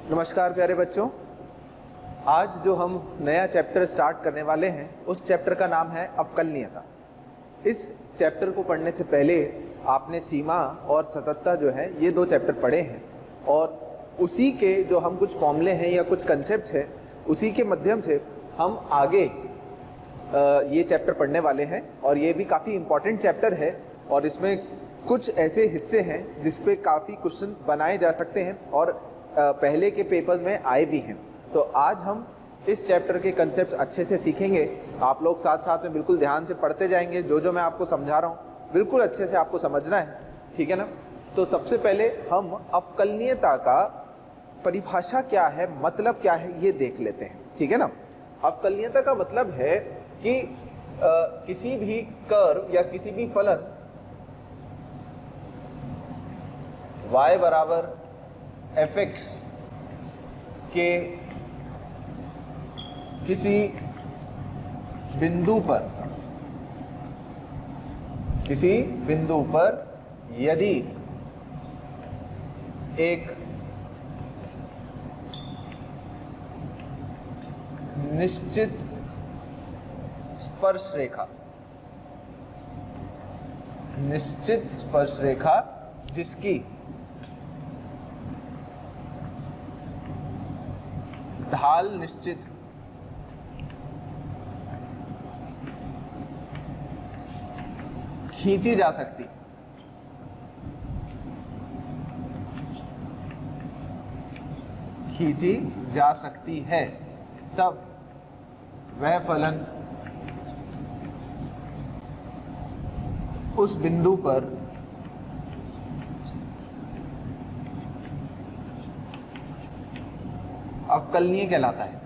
नमस्कार प्यारे बच्चों, आज जो हम नया चैप्टर स्टार्ट करने वाले हैं उस चैप्टर का नाम है अवकलनीयता। इस चैप्टर को पढ़ने से पहले आपने सीमा और सततता जो है ये दो चैप्टर पढ़े हैं और उसी के जो हम कुछ फॉर्मूले हैं या कुछ कंसेप्ट हैं उसी के माध्यम से हम आगे ये चैप्टर पढ़ने वाले हैं और ये भी काफ़ी इम्पॉर्टेंट चैप्टर है और इसमें कुछ ऐसे हिस्से हैं जिस पे काफ़ी क्वेश्चन बनाए जा सकते हैं और पहले के पेपर्स में आए भी हैं। तो आज हम इस चैप्टर के कंसेप्ट अच्छे से सीखेंगे। आप लोग साथ साथ में बिल्कुल ध्यान से पढ़ते जाएंगे। जो मैं आपको समझा रहा हूँ बिल्कुल अच्छे से आपको समझना है, ठीक है ना। तो सबसे पहले हम अवकलनीयता का परिभाषा क्या है, मतलब क्या है, ये देख लेते हैं, ठीक है ना। अवकलनीयता का मतलब है कि किसी भी कर्व या किसी भी फलन y बराबर fx के किसी बिंदु पर यदि एक निश्चित स्पर्श रेखा जिसकी ढाल निश्चित खींची जा सकती है, तब वह फलन उस बिंदु पर अवकलनीय कहलाता है।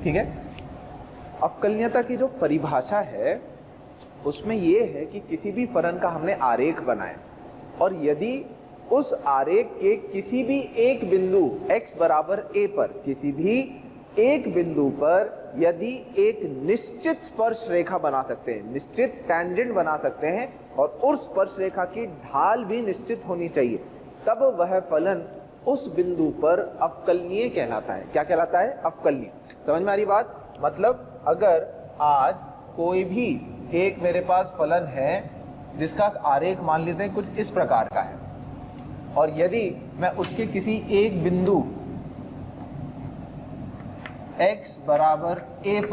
ठीक है। अवकलनीयता की जो परिभाषा है उसमें यह है कि किसी भी फलन का हमने आरेख बनाया और यदि उस आरेख के किसी भी एक बिंदु x बराबर a पर, किसी भी एक बिंदु पर यदि एक निश्चित स्पर्श रेखा बना सकते हैं, निश्चित टैंजेंट बना सकते हैं और उस स्पर्श रेखा की ढाल भी निश्चित होनी चाहिए, तब वह फलन उस बिंदु पर अवकलनीय कहलाता है। क्या कहलाता है? अवकलनीय। समझ में आ रही बात? मतलब अगर आज कोई भी एक मेरे पास फलन है जिसका आरेख मान लेते हैं कुछ इस प्रकार का है और यदि मैं उसके किसी एक बिंदु x बराबर a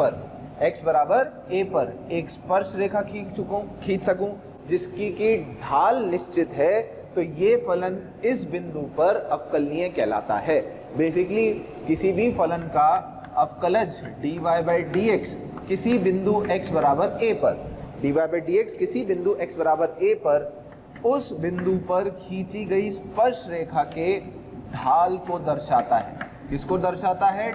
पर एक स्पर्श रेखा खींच सकूं जिसकी की ढाल निश्चित है, तो ये फलन इस बिंदु पर अवकलनीय कहलाता है। बेसिकली किसी भी फलन का अवकलज dy/dx किसी बिंदु x बराबर a पर, dy/dx किसी बिंदु x बराबर a पर उस बिंदु पर खींची गई स्पर्श रेखा के ढाल को दर्शाता है। किसको दर्शाता है?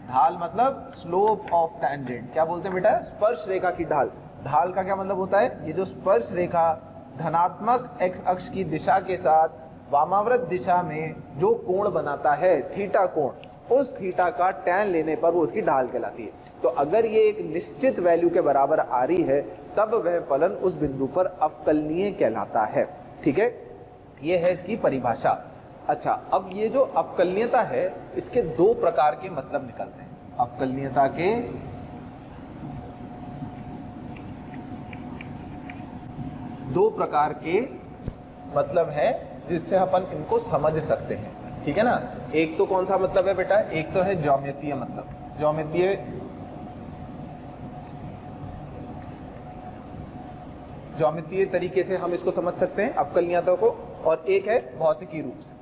ढाल मतलब स्लोप ऑफ टैंजेंट। क्या बोलते हैं बेटा? स्पर्श रेखा की ढाल। ढाल का क्या मतलब होता है? ये जो स्पर्श रेखा धनात्मक x अक्ष की दिशा के साथ वामाव्रत दिशा में जो कोण बनाता है, थीटा कोण, उस थीटा का टैन लेने पर वो उसकी ढाल कहलाती है। तो अगर ये एक निश्चित वैल्यू के बराबर आ रही है तब वह फलन उस बिंदु पर अवकलनीय कहलाता है। ठीक है, ये है इसकी परिभाषा। अच्छा, अब ये जो अवकलनीयता है इसके दो प्रकार के मतलब निकलते हैं। अवकलनीयता के दो प्रकार के मतलब है जिससे अपन इनको समझ सकते हैं। ठीक है ना। एक तो कौन सा मतलब है बेटा? एक तो है ज्यामितीय मतलब। ज्यामितीय तरीके से हम इसको समझ सकते हैं अवकलनीयता को, और एक है भौतिकी रूप से।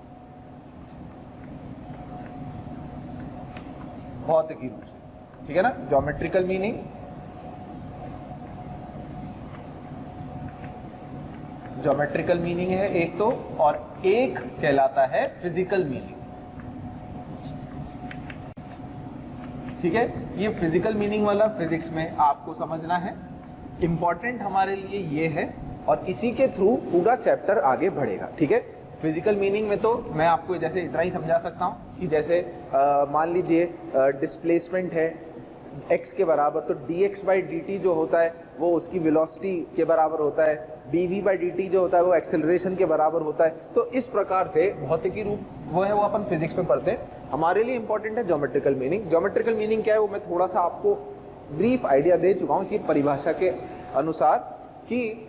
ठीक है ना। ज्योमेट्रिकल मीनिंग, है एक तो, और एक कहलाता है फिजिकल मीनिंग। ठीक है, ये फिजिकल मीनिंग वाला फिजिक्स में आपको समझना है, इंपॉर्टेंट हमारे लिए ये है, और इसी के थ्रू पूरा चैप्टर आगे बढ़ेगा। ठीक है, फिजिकल मीनिंग में तो मैं आपको जैसे इतना ही समझा सकता हूँ कि जैसे मान लीजिए डिस्प्लेसमेंट है x के बराबर, तो dx/dt जो होता है वो उसकी वेलोसिटी के बराबर होता है, dv/dt जो होता है वो एक्सेलरेशन के बराबर होता है। तो इस प्रकार से भौतिकी रूप वो है, वो अपन फिजिक्स में पढ़ते हैं। हमारे लिए इंपॉर्टेंट है ज्योमेट्रिकल मीनिंग। ज्योमेट्रिकल मीनिंग क्या है वो मैं थोड़ा सा आपको ब्रीफ आइडिया दे चुका हूँ इसी परिभाषा के अनुसार, कि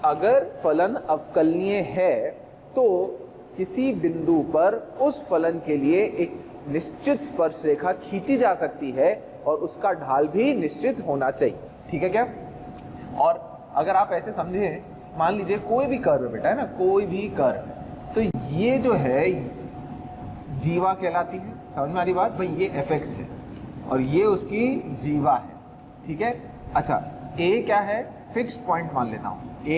अगर फलन अवकलनीय है तो किसी बिंदु पर उस फलन के लिए एक निश्चित स्पर्श रेखा खींची जा सकती है और उसका ढाल भी निश्चित होना चाहिए। ठीक है क्या? और अगर आप ऐसे समझे, मान लीजिए कोई भी कर्व है बेटा, है ना, कोई भी कर्व, तो ये जो है जीवा कहलाती है। समझ में आ रही बात भाई? ये fx है और ये उसकी जीवा है। ठीक है? अच्छा, a क्या है? फिक्स्ड पॉइंट मान लेता हूँ। a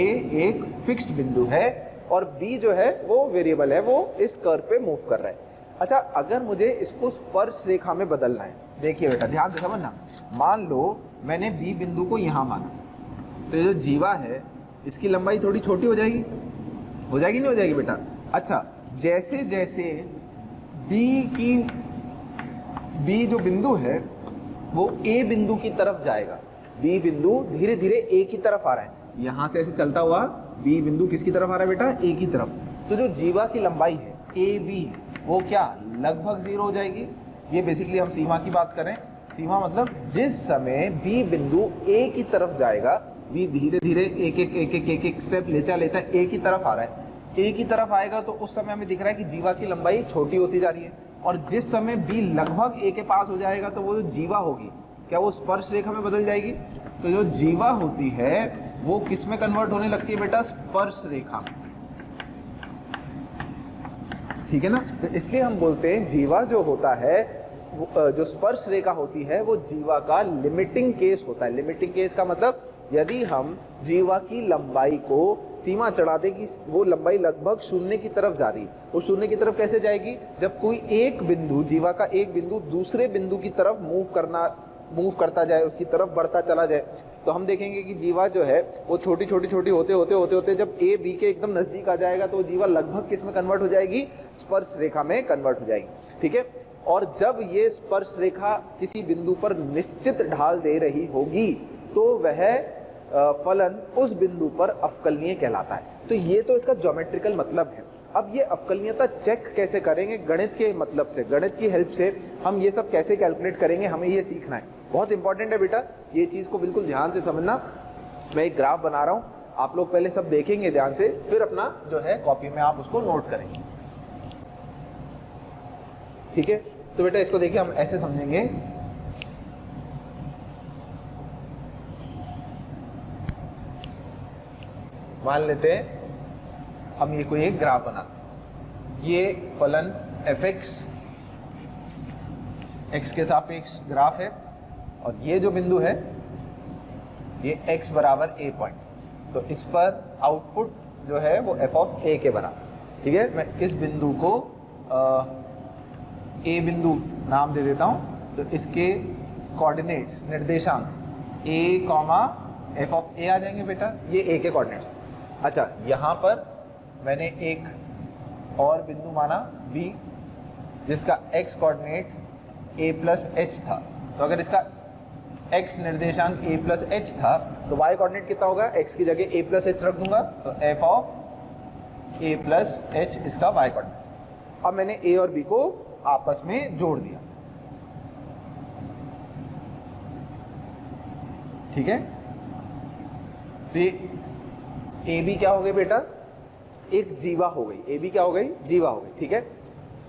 एक फिक्स्ड बिंदु है और b जो है वो वेरिएबल है, वो इस कर्व पे मूव कर रहा है। अच्छा, अगर मुझे इसको स्पर्श रेखा में बदलना है, देखिए बेटा ध्यान से समझना, मान लो मैंने b बिंदु को यहाँ माना, तो ये जो जीवा है इसकी लंबाई थोड़ी छोटी हो जाएगी, नहीं हो जाएगी बेटा? अच्छा, जैसे जैसे b जो बिंदु है वो a बिंदु की तरफ जाएगा, b बिंदु धीरे धीरे a की तरफ आ रहा है, यहाँ से ऐसे चलता हुआ b बिंदु किसकी तरफ आ रहा है बेटा? a की तरफ। तो जो जीवा की लंबाई है ab वो क्या लगभग 0 हो जाएगी। ये बेसिकली हम सीमा की बात करें, सीमा मतलब जिस समय b बिंदु a की तरफ जाएगा, b धीरे धीरे एक स्टेप लेता a की तरफ आ रहा है, a की तरफ आएगा तो उस समय हमें दिख रहा है कि जीवा की लंबाई छोटी होती जा रही है। और जिस समय b लगभग a के पास हो जाएगा तो वो जो जीवा होगी क्या वो स्पर्श रेखा में बदल जाएगी। तो जो जीवा होती है वो किस में कन्वर्ट होने लगती है बेटा? स्पर्श रेखा में। ठीक है ना? तो इसलिए हम बोलते हैं जीवा जो होता है, जो स्पर्श रेखा होती है वो जीवा का लिमिटिंग केस होता है। लिमिटिंग केस का मतलब यदि हम जीवा की लंबाई को सीमा चढ़ा दें कि वो लंबाई लगभग शून्य की तरफ जा रही है, वो शून्य की तरफ कैसे जाएगी? जब कोई एक बिंदु, जीवा का एक बिंदु दूसरे बिंदु की तरफ मूव करता जाए, उसकी तरफ बढ़ता चला जाए, तो हम देखेंगे कि जीवा जो है वो छोटी होते जब a b के एकदम नजदीक आ जाएगा तो जीवा लगभग किस में कन्वर्ट हो जाएगी? स्पर्श रेखा में कन्वर्ट हो जाएगी। ठीक है? और जब ये स्पर्श रेखा किसी बिंदु पर निश्चित ढाल दे रही होगी तो वह फलन उस बिंदु पर अवकलनीय कहलाता है। तो ये तो इसका ज्योमेट्रिकल मतलब है। अब ये अवकलनीयता चेक कैसे करेंगे? गणित के मतलब से, गणित की हेल्प से हम ये सब कैसे कैलकुलेट करेंगे, हमें ये सीखना है। बहुत इंपॉर्टेंट है बेटा, ये चीज़ को बिल्कुल ध्यान से समझना। मैं एक ग्राफ बना रहा हूँ, आप लोग पहले सब देखेंगे ध्यान से, फिर अपना जो है कॉपी में आप उसको नोट करेंगे। ठीक है? तो बेटा इसको देखिए, हम ऐसे समझेंगे, मान लेते हैं हम ये कोई एक ग्राफ बनाते हैं, ये फलन fx x के सापेक्ष ग्राफ है और ये जो बिंदु है ये x बराबर a पॉइंट, तो इस पर आउटपुट जो है वो f ऑफ a के बराबर। ठीक है? मैं इस बिंदु को a बिंदु नाम दे देता हूँ, तो इसके कोऑर्डिनेट्स, निर्देशांक a, f ऑफ a आ जाएंगे बेटा, ये a के कोऑर्डिनेट्स। अच्छा, यहाँ पर मैंने एक और बिंदु माना b जिसका x coordinate a plus h था, तो अगर इसका x निर्देशांक a प्लस h था तो y कोऑर्डिनेट कितना होगा? x की जगह a प्लस h रख दूंगा, तो f of a plus h इसका y कोऑर्डिनेट। अब मैंने a और b को आपस में जोड़ दिया। ठीक है? तो ए बी क्या हो गई बेटा? एक जीवा हो गई। ए बी क्या हो गई? जीवा हो गई। ठीक है?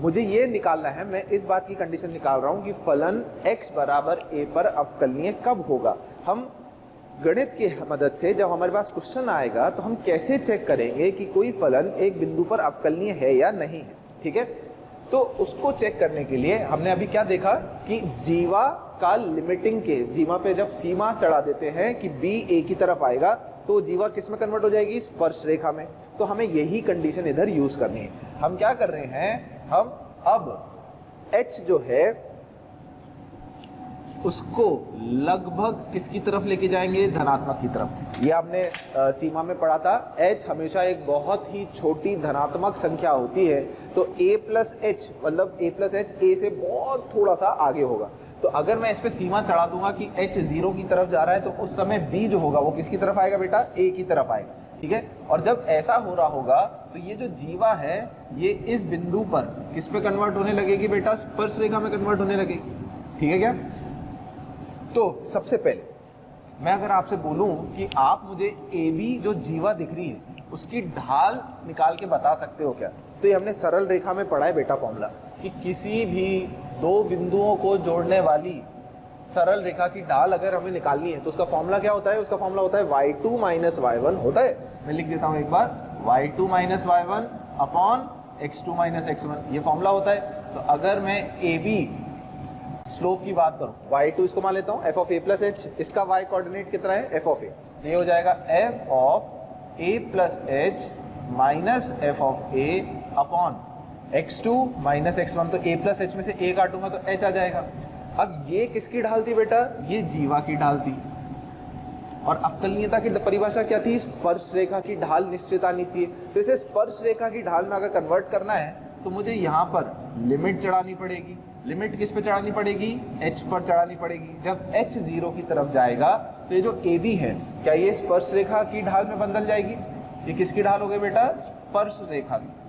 मुझे ये निकालना है, मैं इस बात की कंडीशन निकाल रहा हूं कि फलन x बराबर a पर अवकलनीय कब होगा। हम गणित की मदद से जब हमारे पास क्वेश्चन आएगा तो हम कैसे चेक करेंगे कि कोई फलन एक बिंदु पर अवकलनीय है या नहीं है। ठीक है? तो उसको चेक करने के लिए हमने अभी क्या देखा कि जीवा का लिमिटिंग केस, जीवा पे जब सीमा चढ़ा देते हैं कि b a की तरफ आएगा तो जीवा किस में कन्वर्ट हो जाएगी? स्पर्श रेखा में। तो हमें यही कंडीशन इधर यूज करनी है। हम क्या कर रहे हैं, हम अब h जो है उसको लगभग किसकी तरफ लेके जाएंगे, धनात्मक की तरफ। ये आपने सीमा में पढ़ा था, h हमेशा एक बहुत ही छोटी धनात्मक संख्या होती है, तो a प्लस एच मतलब a प्लस एच a से बहुत थोड़ा सा आगे होगा। तो अगर मैं इस पे सीमा चढ़ा दूंगा कि h 0 की तरफ जा रहा है, तो उस समय b जो होगा वो किसकी तरफ आएगा बेटा, a की तरफ आएगा, ठीक है। और जब ऐसा हो रहा होगा तो ये जो जीवा है ये इस बिंदु पर किस पे कन्वर्ट होने लगेगी बेटा, स्पर्श रेखा में कन्वर्ट होने लगेगी, ठीक है क्या। तो सबसे पहले मैं अगर आपसे बोलूं कि आप मुझे AB जो जीवा दिख रही है उसकी ढाल निकाल के बता सकते हो क्या, तो ये हमने सरल रेखा में पढ़ा है बेटा फॉर्मूला, कि किसी भी दो बिंदुओं को जोड़ने वाली सरल रेखा की ढाल अगर हमें निकालनी है तो उसका फॉर्मूला क्या होता है, उसका फॉर्मूला होता है y2 माइनस y1 होता है। मैं लिख देता हूं एक बार, y2 minus y1 upon x2 minus x1, ये फॉर्मूला होता है। तो अगर मैं AB स्लोप की बात करूं, y2 इसको मान लेता हूं f of a plus h, इसका y कोऑर्डिनेट कितना है, f ऑफ a, ये हो जाएगा f of a plus h minus f of a upon x2 minus x1, तो a प्लस h में से a काटूंगा तो h आ जाएगा। अब ये किसकी ढाल थी बेटा, ये जीवा की ढाल थी। और अवकलनीयता की परिभाषा क्या थी, स्पर्श रेखा की ढाल निश्चित आनी चाहिए। तो इसे स्पर्श रेखा की ढाल में अगर कन्वर्ट करना है तो मुझे यहाँ पर लिमिट चढ़ानी पड़ेगी। लिमिट किस पे चढ़ानी पड़ेगी, h पर चढ़ानी पड़ेगी। जब h 0 की तरफ जाएगा तो ये जो AB है, क्या ये स्पर्श रेखा की ढाल में बदल जाएगी, ये किसकी ढाल हो गई बेटा, स्पर्श रेखा की।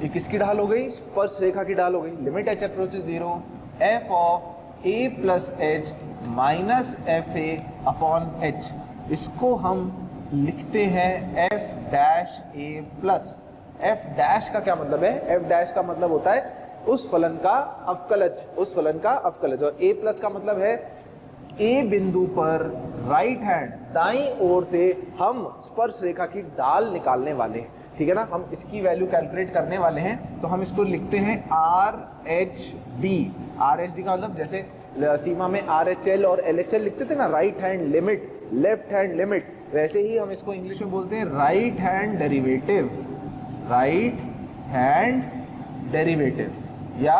ये किसकी ढाल हो गई, स्पर्श रेखा की ढाल हो गई। Limit h approaches 0, f of a plus H minus F A upon H, इसको हम लिखते हैं f dash a plus. f dash का क्या मतलब है, f डैश का मतलब होता है उस फलन का अवकलज, उस फलन का अवकलज। और a प्लस का मतलब है a बिंदु पर राइट हैंड दाईं ओर से हम स्पर्श रेखा की ढाल निकालने वाले हैं, ठीक है ना। हम इसकी वैल्यू कैलकुलेट करने वाले हैं, तो हम इसको लिखते हैं RHD। RHD का मतलब जैसे सीमा में RHL और LHL लिखते थे ना, right hand limit, left hand limit, वैसे ही हम इसको इंग्लिश में बोलते हैं right hand derivative, right hand derivative, या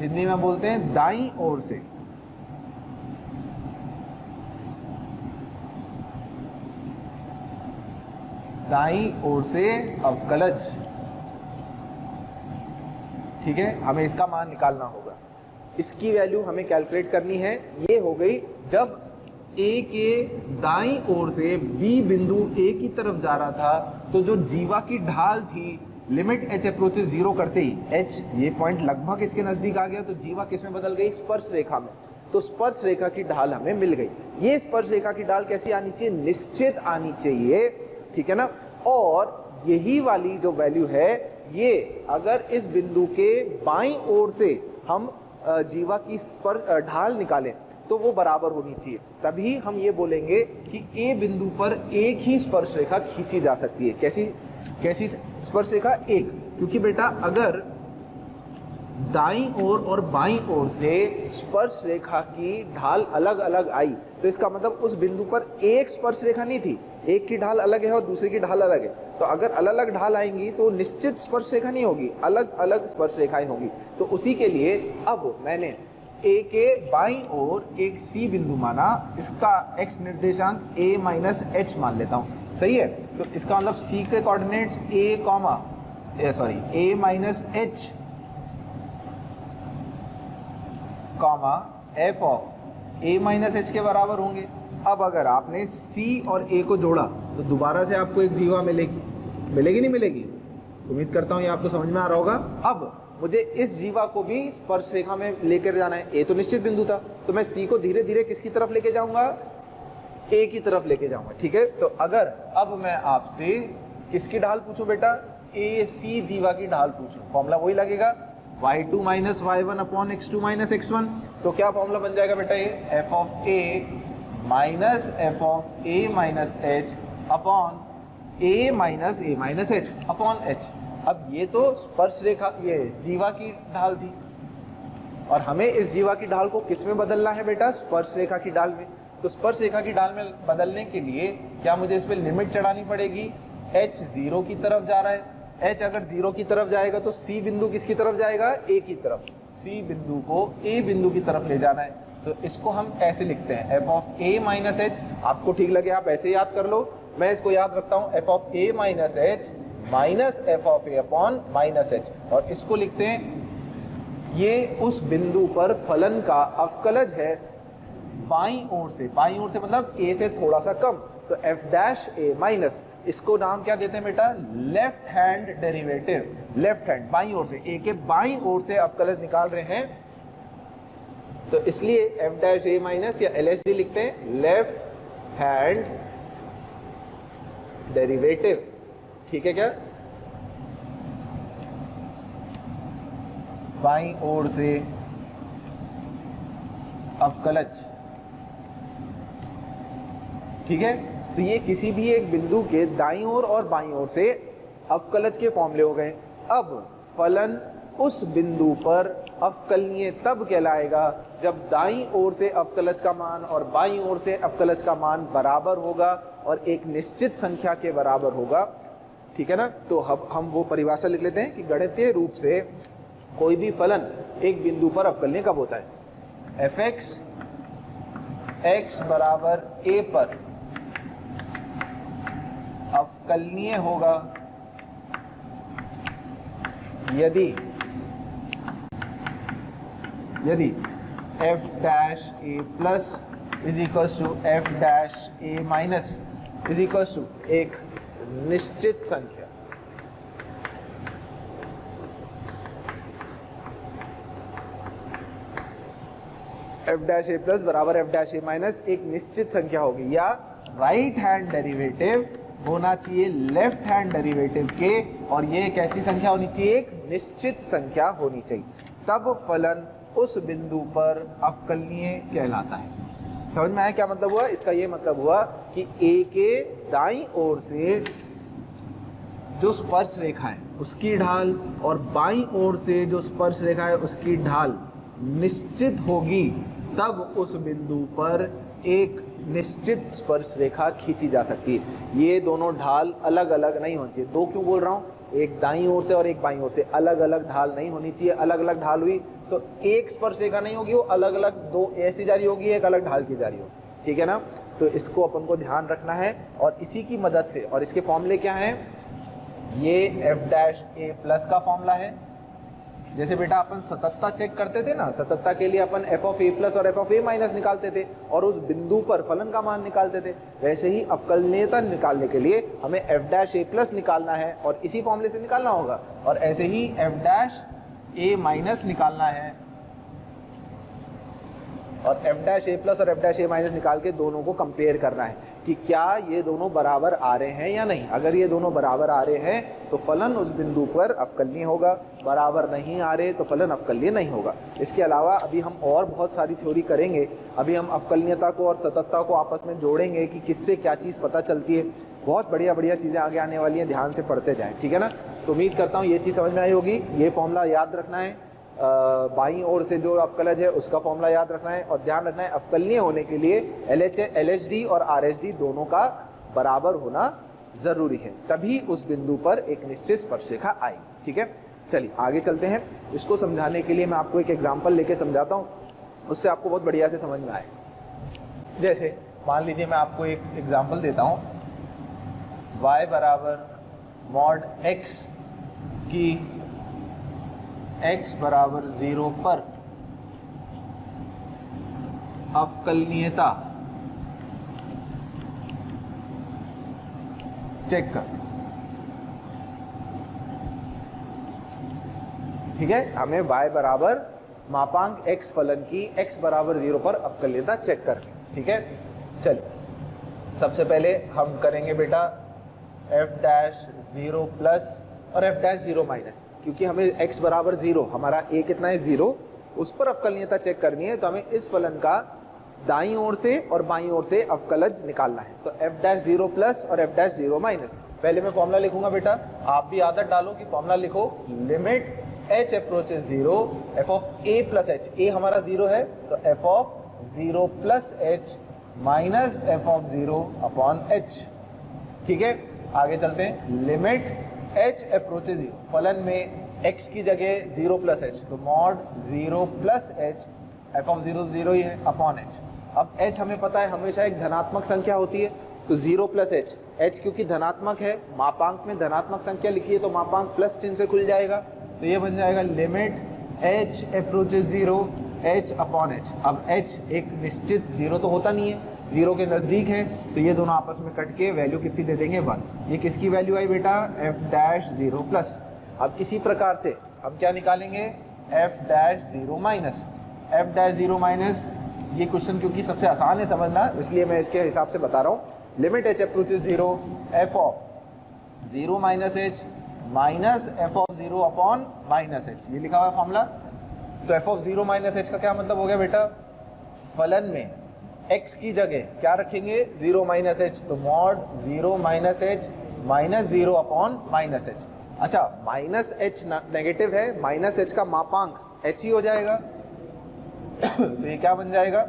हिंदी में बोलते हैं दाईं ओर से। दाईं ओर से अवकलज, ठीक है। हमें इसका मान निकालना होगा, इसकी वैल्यू हमें कैलकुलेट करनी है। ये हो गई जब A के दाईं ओर से B बिंदु A की तरफ जा रहा था, तो जो जीवा की ढाल थी, लिमिट h अप्रोचेस 0 करते ही h ये पॉइंट लगभग इसके नजदीक आ गया, तो जीवा किस में बदल गई, स्पर्श रेखा में। तो स्पर्श रेखा की ढाल हमें मिल गई। ये स्पर्श रेखा की ढाल कैसी आनी चाहिए, निश्चित आनी चाहिए, ठीक है ना। और यही वाली जो वैल्यू है, ये अगर इस बिंदु के बाईं ओर से हम जीवा की ढाल निकालें तो वो बराबर होनी चाहिए, तभी हम ये बोलेंगे कि A बिंदु पर एक ही स्पर्श रेखा खींची जा सकती है। कैसी कैसी स्पर्श रेखा, एक, क्योंकि बेटा अगर दाईं ओर और बाईं ओर से स्पर्श रेखा की ढाल अलग अलग आई तो इसका मतलब उस बिंदु पर एक स्पर्श रेखा नहीं थी, एक की ढाल अलग है और दूसरे की ढाल अलग है। तो अगर अलग अलग ढाल आएंगी तो निश्चित स्पर्श रेखा नहीं होगी, अलग अलग स्पर्श रेखाएं होंगी। तो उसी के लिए अब मैंने A के बाईं ओर एक C बिंदु माना, इसका x निर्देशांक a माइनस एच मान लेता हूँ, सही है। तो इसका मतलब C के coordinates a minus H comma f of a minus H के बराबर होंगे। अब अगर आपने C और A को जोड़ा तो दोबारा से आपको एक जीवा मिलेगी, मिलेगी नहीं मिलेगी, उम्मीद करता हूँ ये आपको समझ में आ रहा होगा। अब मुझे इस जीवा को भी स्पर्श रेखा में लेकर जाना है। A तो निश्चित बिंदु था, तो मैं C को धीरे धीरे किसकी तरफ लेके जाऊंगा, A की तरफ लेके जाऊंगा, ठीक है। तो अगर अब मैं आपसे किसकी ढाल पूछूं बेटा, AC जीवा की ढाल पूछूं, फॉर्मूला वही लगेगा y2 minus y1 upon x2 minus x1। तो क्या फॉर्मूला बन जाएगा बेटा, ये f of a minus f of a minus h upon a minus h upon h। अब ये तो स्पर्श रेखा, ये जीवा की ढाल थी, और हमें इस जीवा की ढाल को किस में बदलना है बेटा, स्पर्श रेखा की ढाल में। तो स्पर्श रेखा की ढाल में बदलने के लिए क्या मुझे इस पर लिमिट चढ़ानी पड़ेगी, h 0 की तरफ जा रहा है, h अगर 0 की तरफ जाएगा तो c बिंदु किसकी तरफ जाएगा, a की तरफ। c बिंदु को a बिंदु की तरफ ले जाना है, तो इसको हम ऐसे लिखते हैं f of a minus H. आपको ठीक लगे आप ऐसे याद कर लो, मैं इसको याद रखता हूँ f of a minus H minus F of A upon minus H, और इसको लिखते हैं ये उस बिंदु पर फलन का अवकलज है बाईं ओर से मतलब a से थोड़ा सा कम, तो f डैश a माइनस, इसको नाम क्या देते हैं बेटा, left hand derivative. Left hand बाईं ओर से, a के बाईं ओर से अवकलज निकाल रहे हैं, तो इसलिए f डैश a माइनस या LHD लिखते हैं, लेफ्ट हैंड डेरिवेटिव। ठीक है क्या, बाईं ओर से अवकलज। ठीक है, तो ये किसी भी एक बिंदु के दाईं ओर और बाईं ओर से अवकलज के फॉर्मूले हो गए। अब फलन उस बिंदु पर अवकलनीय तब कहलाएगा जब दाईं ओर से अवकलज का मान और बाईं ओर से अवकलज का मान बराबर होगा और एक निश्चित संख्या के बराबर होगा। ठीक है ना, तो हम वो परिभाषा लिख लेते हैं कि गणितीय रूप से कोई भी फलन एक बिंदु पर अवकलनीय कब होता है, एफ एक्स एक्स बराबर ए पर अवकलनीय होगा यदि f dash a plus is equals to f dash a minus is equals to एक निश्चित संख्या। f डैश a प्लस बराबर f डैश a माइनस एक निश्चित संख्या होगी, या राइट हैंड डेरिवेटिव होना चाहिए लेफ्ट हैंड डेरिवेटिव के, और ये एक ऐसी संख्या होनी चाहिए, एक निश्चित संख्या होनी चाहिए, तब फलन उस बिंदु पर अवकलनीय कहलाता है। समझ में आया क्या मतलब हुआ इसका? ये मतलब हुआ कि a के दाईं ओर से जो स्पर्श रेखा है उसकी ढाल और बाईं ओर से जो स्पर्श रेखा है उसकी ढाल निश्चित होगी, तब उस बिंदु पर एक निश्चित स्पर्श रेखा खींची जा सकती है। ये दोनों ढाल अलग अलग नहीं होनी चाहिए। दो क्यों बोल रहा हूँ, एक दाईं ओर से और एक बाईं ओर से अलग अलग ढाल नहीं होनी चाहिए। अलग अलग ढाल हुई तो एक स्पर्श रेखा नहीं होगी, वो अलग अलग दो ऐसी जारी होगी, एक अलग ढाल की जारी होगी। ठीक है ना, तो इसको अपन को ध्यान रखना है, और इसी की मदद से, और इसके फॉर्मूले क्या हैं, ये f डैश a प्लस का फॉर्मूला है। जैसे बेटा अपन सततता चेक करते थे ना, सततता के लिए अपन f ऑफ a प्लस और f ऑफ a माइनस निकालते थे और उस बिंदु पर फलन का मान निकालते थे, वैसे ही अवकलनीयता निकालने के लिए हमें f डैश a प्लस निकालना है और इसी फॉर्मूले से निकालना होगा, और ऐसे ही f डैश a माइनस निकालना है, और f डैश a प्लस और f डैश a माइनस निकाल के दोनों को कंपेयर करना है कि क्या ये दोनों बराबर आ रहे हैं या नहीं। अगर ये दोनों बराबर आ रहे हैं तो फलन उस बिंदु पर अवकलनीय होगा, बराबर नहीं आ रहे तो फलन अवकलनीय नहीं होगा। इसके अलावा अभी हम और बहुत सारी थ्योरी करेंगे। अभी हम अवकलनीयता को और सततता को आपस में जोड़ेंगे कि किससे क्या चीज़ पता चलती है। बहुत बढ़िया बढ़िया चीज़ें आगे आने वाली हैं, ध्यान से पढ़ते जाएँ। ठीक है ना, तो उम्मीद करता हूँ ये चीज़ समझ में आई होगी। ये फॉर्मूला याद रखना है, बाईं ओर से जो अवकलज है उसका फॉर्मूला याद रखना है, और ध्यान रखना है अवकलनीय होने के लिए LHD और RHD दोनों का बराबर होना ज़रूरी है, तभी उस बिंदु पर एक निश्चित स्पर्शरेखा आएगी। ठीक है, चलिए आगे चलते हैं। इसको समझाने के लिए मैं आपको एक एग्जाम्पल लेके समझाता हूँ, उससे आपको बहुत बढ़िया से समझ में आए। जैसे मान लीजिए मैं आपको एक एग्जाम्पल देता हूँ, y बराबर मॉड x की x बराबर 0 पर अवकलनीयता चेक कर। ठीक है, हमें y बराबर मापांक x फलन की x बराबर 0 पर अवकलनीयता चेक करनी। ठीक है, चलिए सबसे पहले हम करेंगे बेटा f डैश 0 प्लस और f डैश 0 माइनस, क्योंकि हमें x बराबर 0, हमारा a कितना है 0, उस पर अवकलनीयता चेक करनी है, तो हमें इस फलन का दाईं ओर से और बाईं ओर से अवकलज निकालना है। तो f डैश 0 प्लस और f डैश 0 माइनस, पहले मैं फॉर्मूला लिखूंगा बेटा, आप भी आदत डालो कि फॉर्मूला लिखो, limit h approaches 0 f of a plus h, a हमारा 0 है तो f of 0 plus h minus f of 0 upon h। ठीक है, आगे चलते हैं, लिमिट h अप्रोचेज 0, फलन में x की जगह 0 प्लस h, तो mod 0 plus h, f of 0 0 ही है अपॉन h। अब h हमें पता है हमेशा एक धनात्मक संख्या होती है, तो 0 प्लस h, h क्योंकि धनात्मक है, मापांक में धनात्मक संख्या लिखी है तो मापांक प्लस चिन्ह से खुल जाएगा, तो ये बन जाएगा limit h approaches 0 h upon h। अब h एक निश्चित 0 तो होता नहीं है, 0 के नज़दीक है, तो ये दोनों आपस में कट के वैल्यू कितनी दे देंगे 1। ये किसकी वैल्यू आई बेटा, f डैश 0 प्लस। अब इसी प्रकार से हम क्या निकालेंगे, f dash 0 minus, f dash 0 minus. ये क्वेश्चन क्योंकि सबसे आसान है समझना, इसलिए मैं इसके हिसाब से बता रहा हूँ। Limit h approaches 0 f of 0 minus h minus f of 0 upon minus h, ये लिखा हुआ है फॉर्मूला। तो f ऑफ 0 माइनस h का क्या मतलब हो गया बेटा, फलन में x की जगह क्या रखेंगे 0 माइनस h, तो mod 0 minus h minus 0 upon minus h। अच्छा माइनस h नेगेटिव है, माइनस h का मापांक h ही हो जाएगा, तो ये क्या बन जाएगा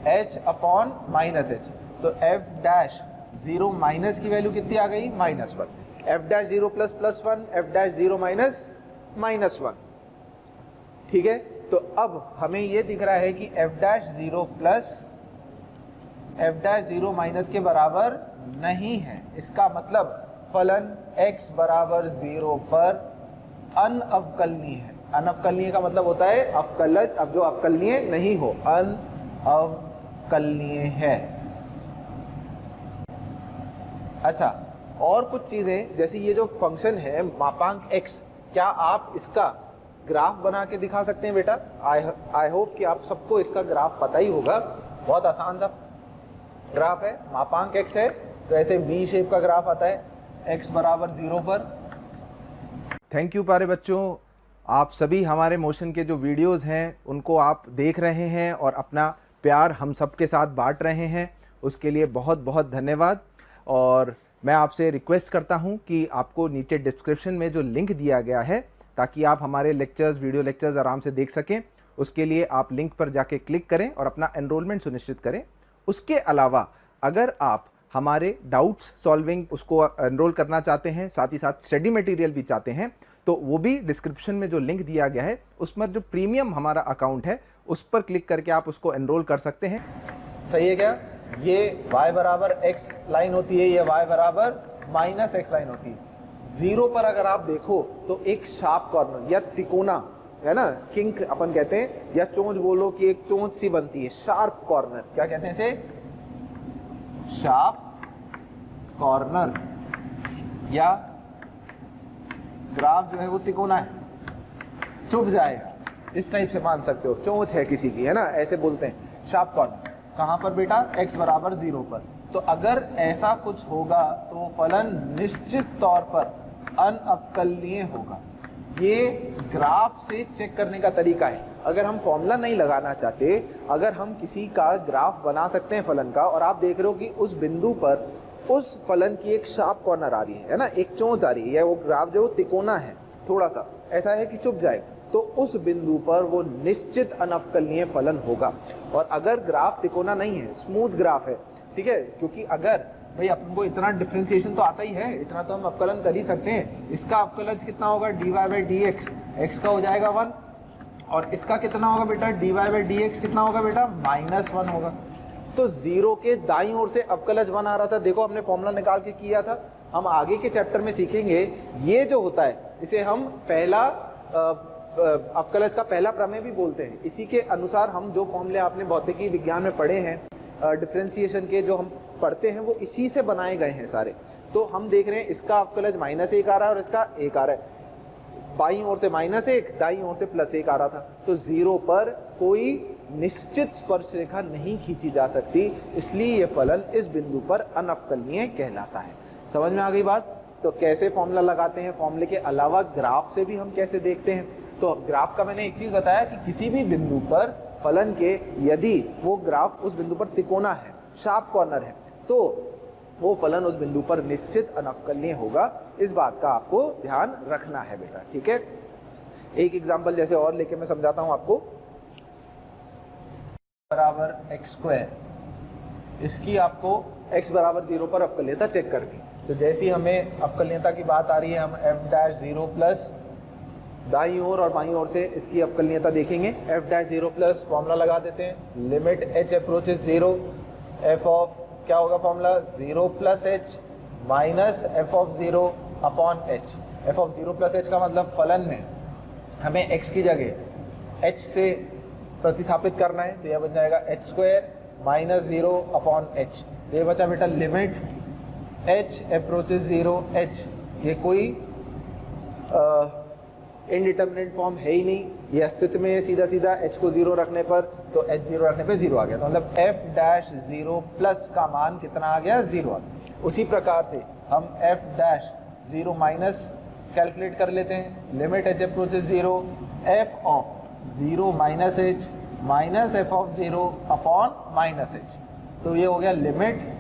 h अपॉन माइनस h। तो f डैश 0 माइनस की वैल्यू कितनी आ गई, -1। f dash 0 plus plus 1, f dash 0 minus minus 1, ठीक है। तो अब हमें ये दिख रहा है कि f dash 0 plus f dash 0 minus के बराबर नहीं है। इसका मतलब फलन x बराबर 0 पर अनअवकलनीय है। अनअवकलनीय का मतलब होता है अवकलज, अब जो अवकलनीय नहीं हो, अनअवकलनीय है। अच्छा और कुछ चीजें, जैसे ये जो फंक्शन है मापांक x, क्या आप इसका ग्राफ बना के दिखा सकते हैं बेटा? आई होप कि आप सबको इसका ग्राफ पता ही होगा। बहुत आसान सा ग्राफ है, मापांक x है तो ऐसे V शेप का ग्राफ आता है x बराबर 0 पर। थैंक यू प्यारे बच्चों, आप सभी हमारे मोशन के जो वीडियोस हैं उनको आप देख रहे हैं और अपना प्यार हम सबके साथ बांट रहे हैं, उसके लिए बहुत बहुत धन्यवाद। और मैं आपसे रिक्वेस्ट करता हूं कि आपको नीचे डिस्क्रिप्शन में जो लिंक दिया गया है ताकि आप हमारे लेक्चर्स, वीडियो लेक्चर्स आराम से देख सकें, उसके लिए आप लिंक पर जाके क्लिक करें और अपना एनरोलमेंट सुनिश्चित करें। उसके अलावा अगर आप हमारे डाउट्स सॉल्विंग उसको एनरोल करना चाहते हैं, साथ ही साथ स्टडी मटेरियल भी चाहते हैं, तो वो भी डिस्क्रिप्शन में जो लिंक दिया गया है उस पर जो प्रीमियम हमारा अकाउंट है उस पर क्लिक करके आप उसको एनरोल कर सकते हैं। सही है क्या? ये y बराबर x लाइन होती है, ये y बराबर माइनस x लाइन होती है। 0 पर अगर आप देखो तो एक शार्प कॉर्नर या तिकोना है ना, किंक अपन कहते हैं, या चोंच बोलो कि एक चोंच सी बनती है, शार्प कॉर्नर, क्या कहते हैं इसे? Sharp corner. या ग्राफ जो है वो तिकोना है, चुभ जाएगा, इस टाइप से मान सकते हो, चोंच है किसी की, है ना, ऐसे बोलते हैं शार्प कॉर्नर। कहाँ पर बेटा? x बराबर 0 पर। तो अगर ऐसा कुछ होगा तो फलन निश्चित तौर पर अनअवकलनीय होगा। ये ग्राफ से चेक करने का तरीका है। अगर हम फॉर्मूला नहीं लगाना चाहते, अगर हम किसी का ग्राफ बना सकते हैं फलन का, और आप देख रहे हो कि उस बिंदु पर उस फलन की एक शार्प कॉर्नर आ रही है ना, एक चोंच आ रही है, या वो ग्राफ जो तिकोना है, थोड़ा सा ऐसा है कि चुभ जाएगा, तो उस बिंदु पर वो निश्चित अनअवकलनीय फलन होगा। और अगर ग्राफ तिकोना नहीं है, स्मूथ ग्राफ है, ठीक है, क्योंकि अगर भाई अपन को इतना डिफरेंशिएशन तो आता ही है, इतना तो हम अवकलन कर ही सकते हैं। इसका अवकलज कितना होगा? dy/dx, x का हो जाएगा 1, और इसका कितना होगा बेटा? dy/dx कितना होगा बेटा? -1 होगा। तो 0 के दाईं ओर से अवकलज 1 आ रहा था, देखो हमने फॉर्मूला निकाल के किया था। हम आगे के चैप्टर में सीखेंगे, ये जो होता है इसे हम पहला अवकलज का पहला प्रमेय भी बोलते हैं। इसी के अनुसार हम जो फॉर्मूले आपने भौतिकी विज्ञान में पढ़े हैं, डिफरेंशिएशन के जो हम पढ़ते हैं, वो इसी से बनाए गए हैं सारे। तो हम देख रहे हैं इसका अवकलज -1 आ रहा है और इसका 1 आ रहा है, बाईं ओर से -1, दाईं ओर से +1 आ रहा था। तो 0 पर कोई निश्चित स्पर्श रेखा नहीं खींची जा सकती, इसलिए ये फलन इस बिंदु पर अनअवकलनीय कहलाता है। समझ में आ गई बात? तो कैसे फॉर्मूला लगाते हैं, फॉर्मूले के अलावा ग्राफ से भी हम कैसे देखते हैं। तो ग्राफ का मैंने एक चीज बताया कि किसी भी बिंदु पर फलन के, यदि वो ग्राफ उस बिंदु पर तिकोना है, शार्प कॉर्नर है, तो वो फलन उस बिंदु पर निश्चित अनअवकलनीय होगा। इस बात का आपको ध्यान रखना है बेटा, ठीक है। एक एग्जांपल जैसे और लेके मैं समझाता हूं आपको। बराबर x², इसकी आपको x बराबर 0 पर अवकलनीयता चेक करनी। तो जैसी हमें अवकलनीयता की बात आ रही है, हम एफ डैश जीरो प्लस दाईं ओर और बाईं ओर से इसकी अवकलनीयता देखेंगे। F dash zero plus formula लगा देते हैं, limit H approaches zero, F of क्या होगा formula, zero plus H minus F of zero upon H. F of zero plus H का मतलब फलन में हमें एक्स की जगह एच से प्रतिस्थापित करना है, तो यह बन जाएगा H square minus zero upon H. तो ये बचा बेटा limit H approaches zero H. ये कोई इनडिटर्मिनेट फॉर्म है ही नहीं, ये अस्तित्व में है सीधा सीधा एच को जीरो रखने पर, तो एच जीरो रखने पे जीरो आ गया, तो मतलब एफ डैश जीरो प्लस का मान कितना आ गया, जीरो आ गया। उसी प्रकार से हम F dash zero minus calculate कर लेते हैं, limit H approaches zero, F of zero minus H minus F of zero upon minus H. तो ये हो गया लिमिट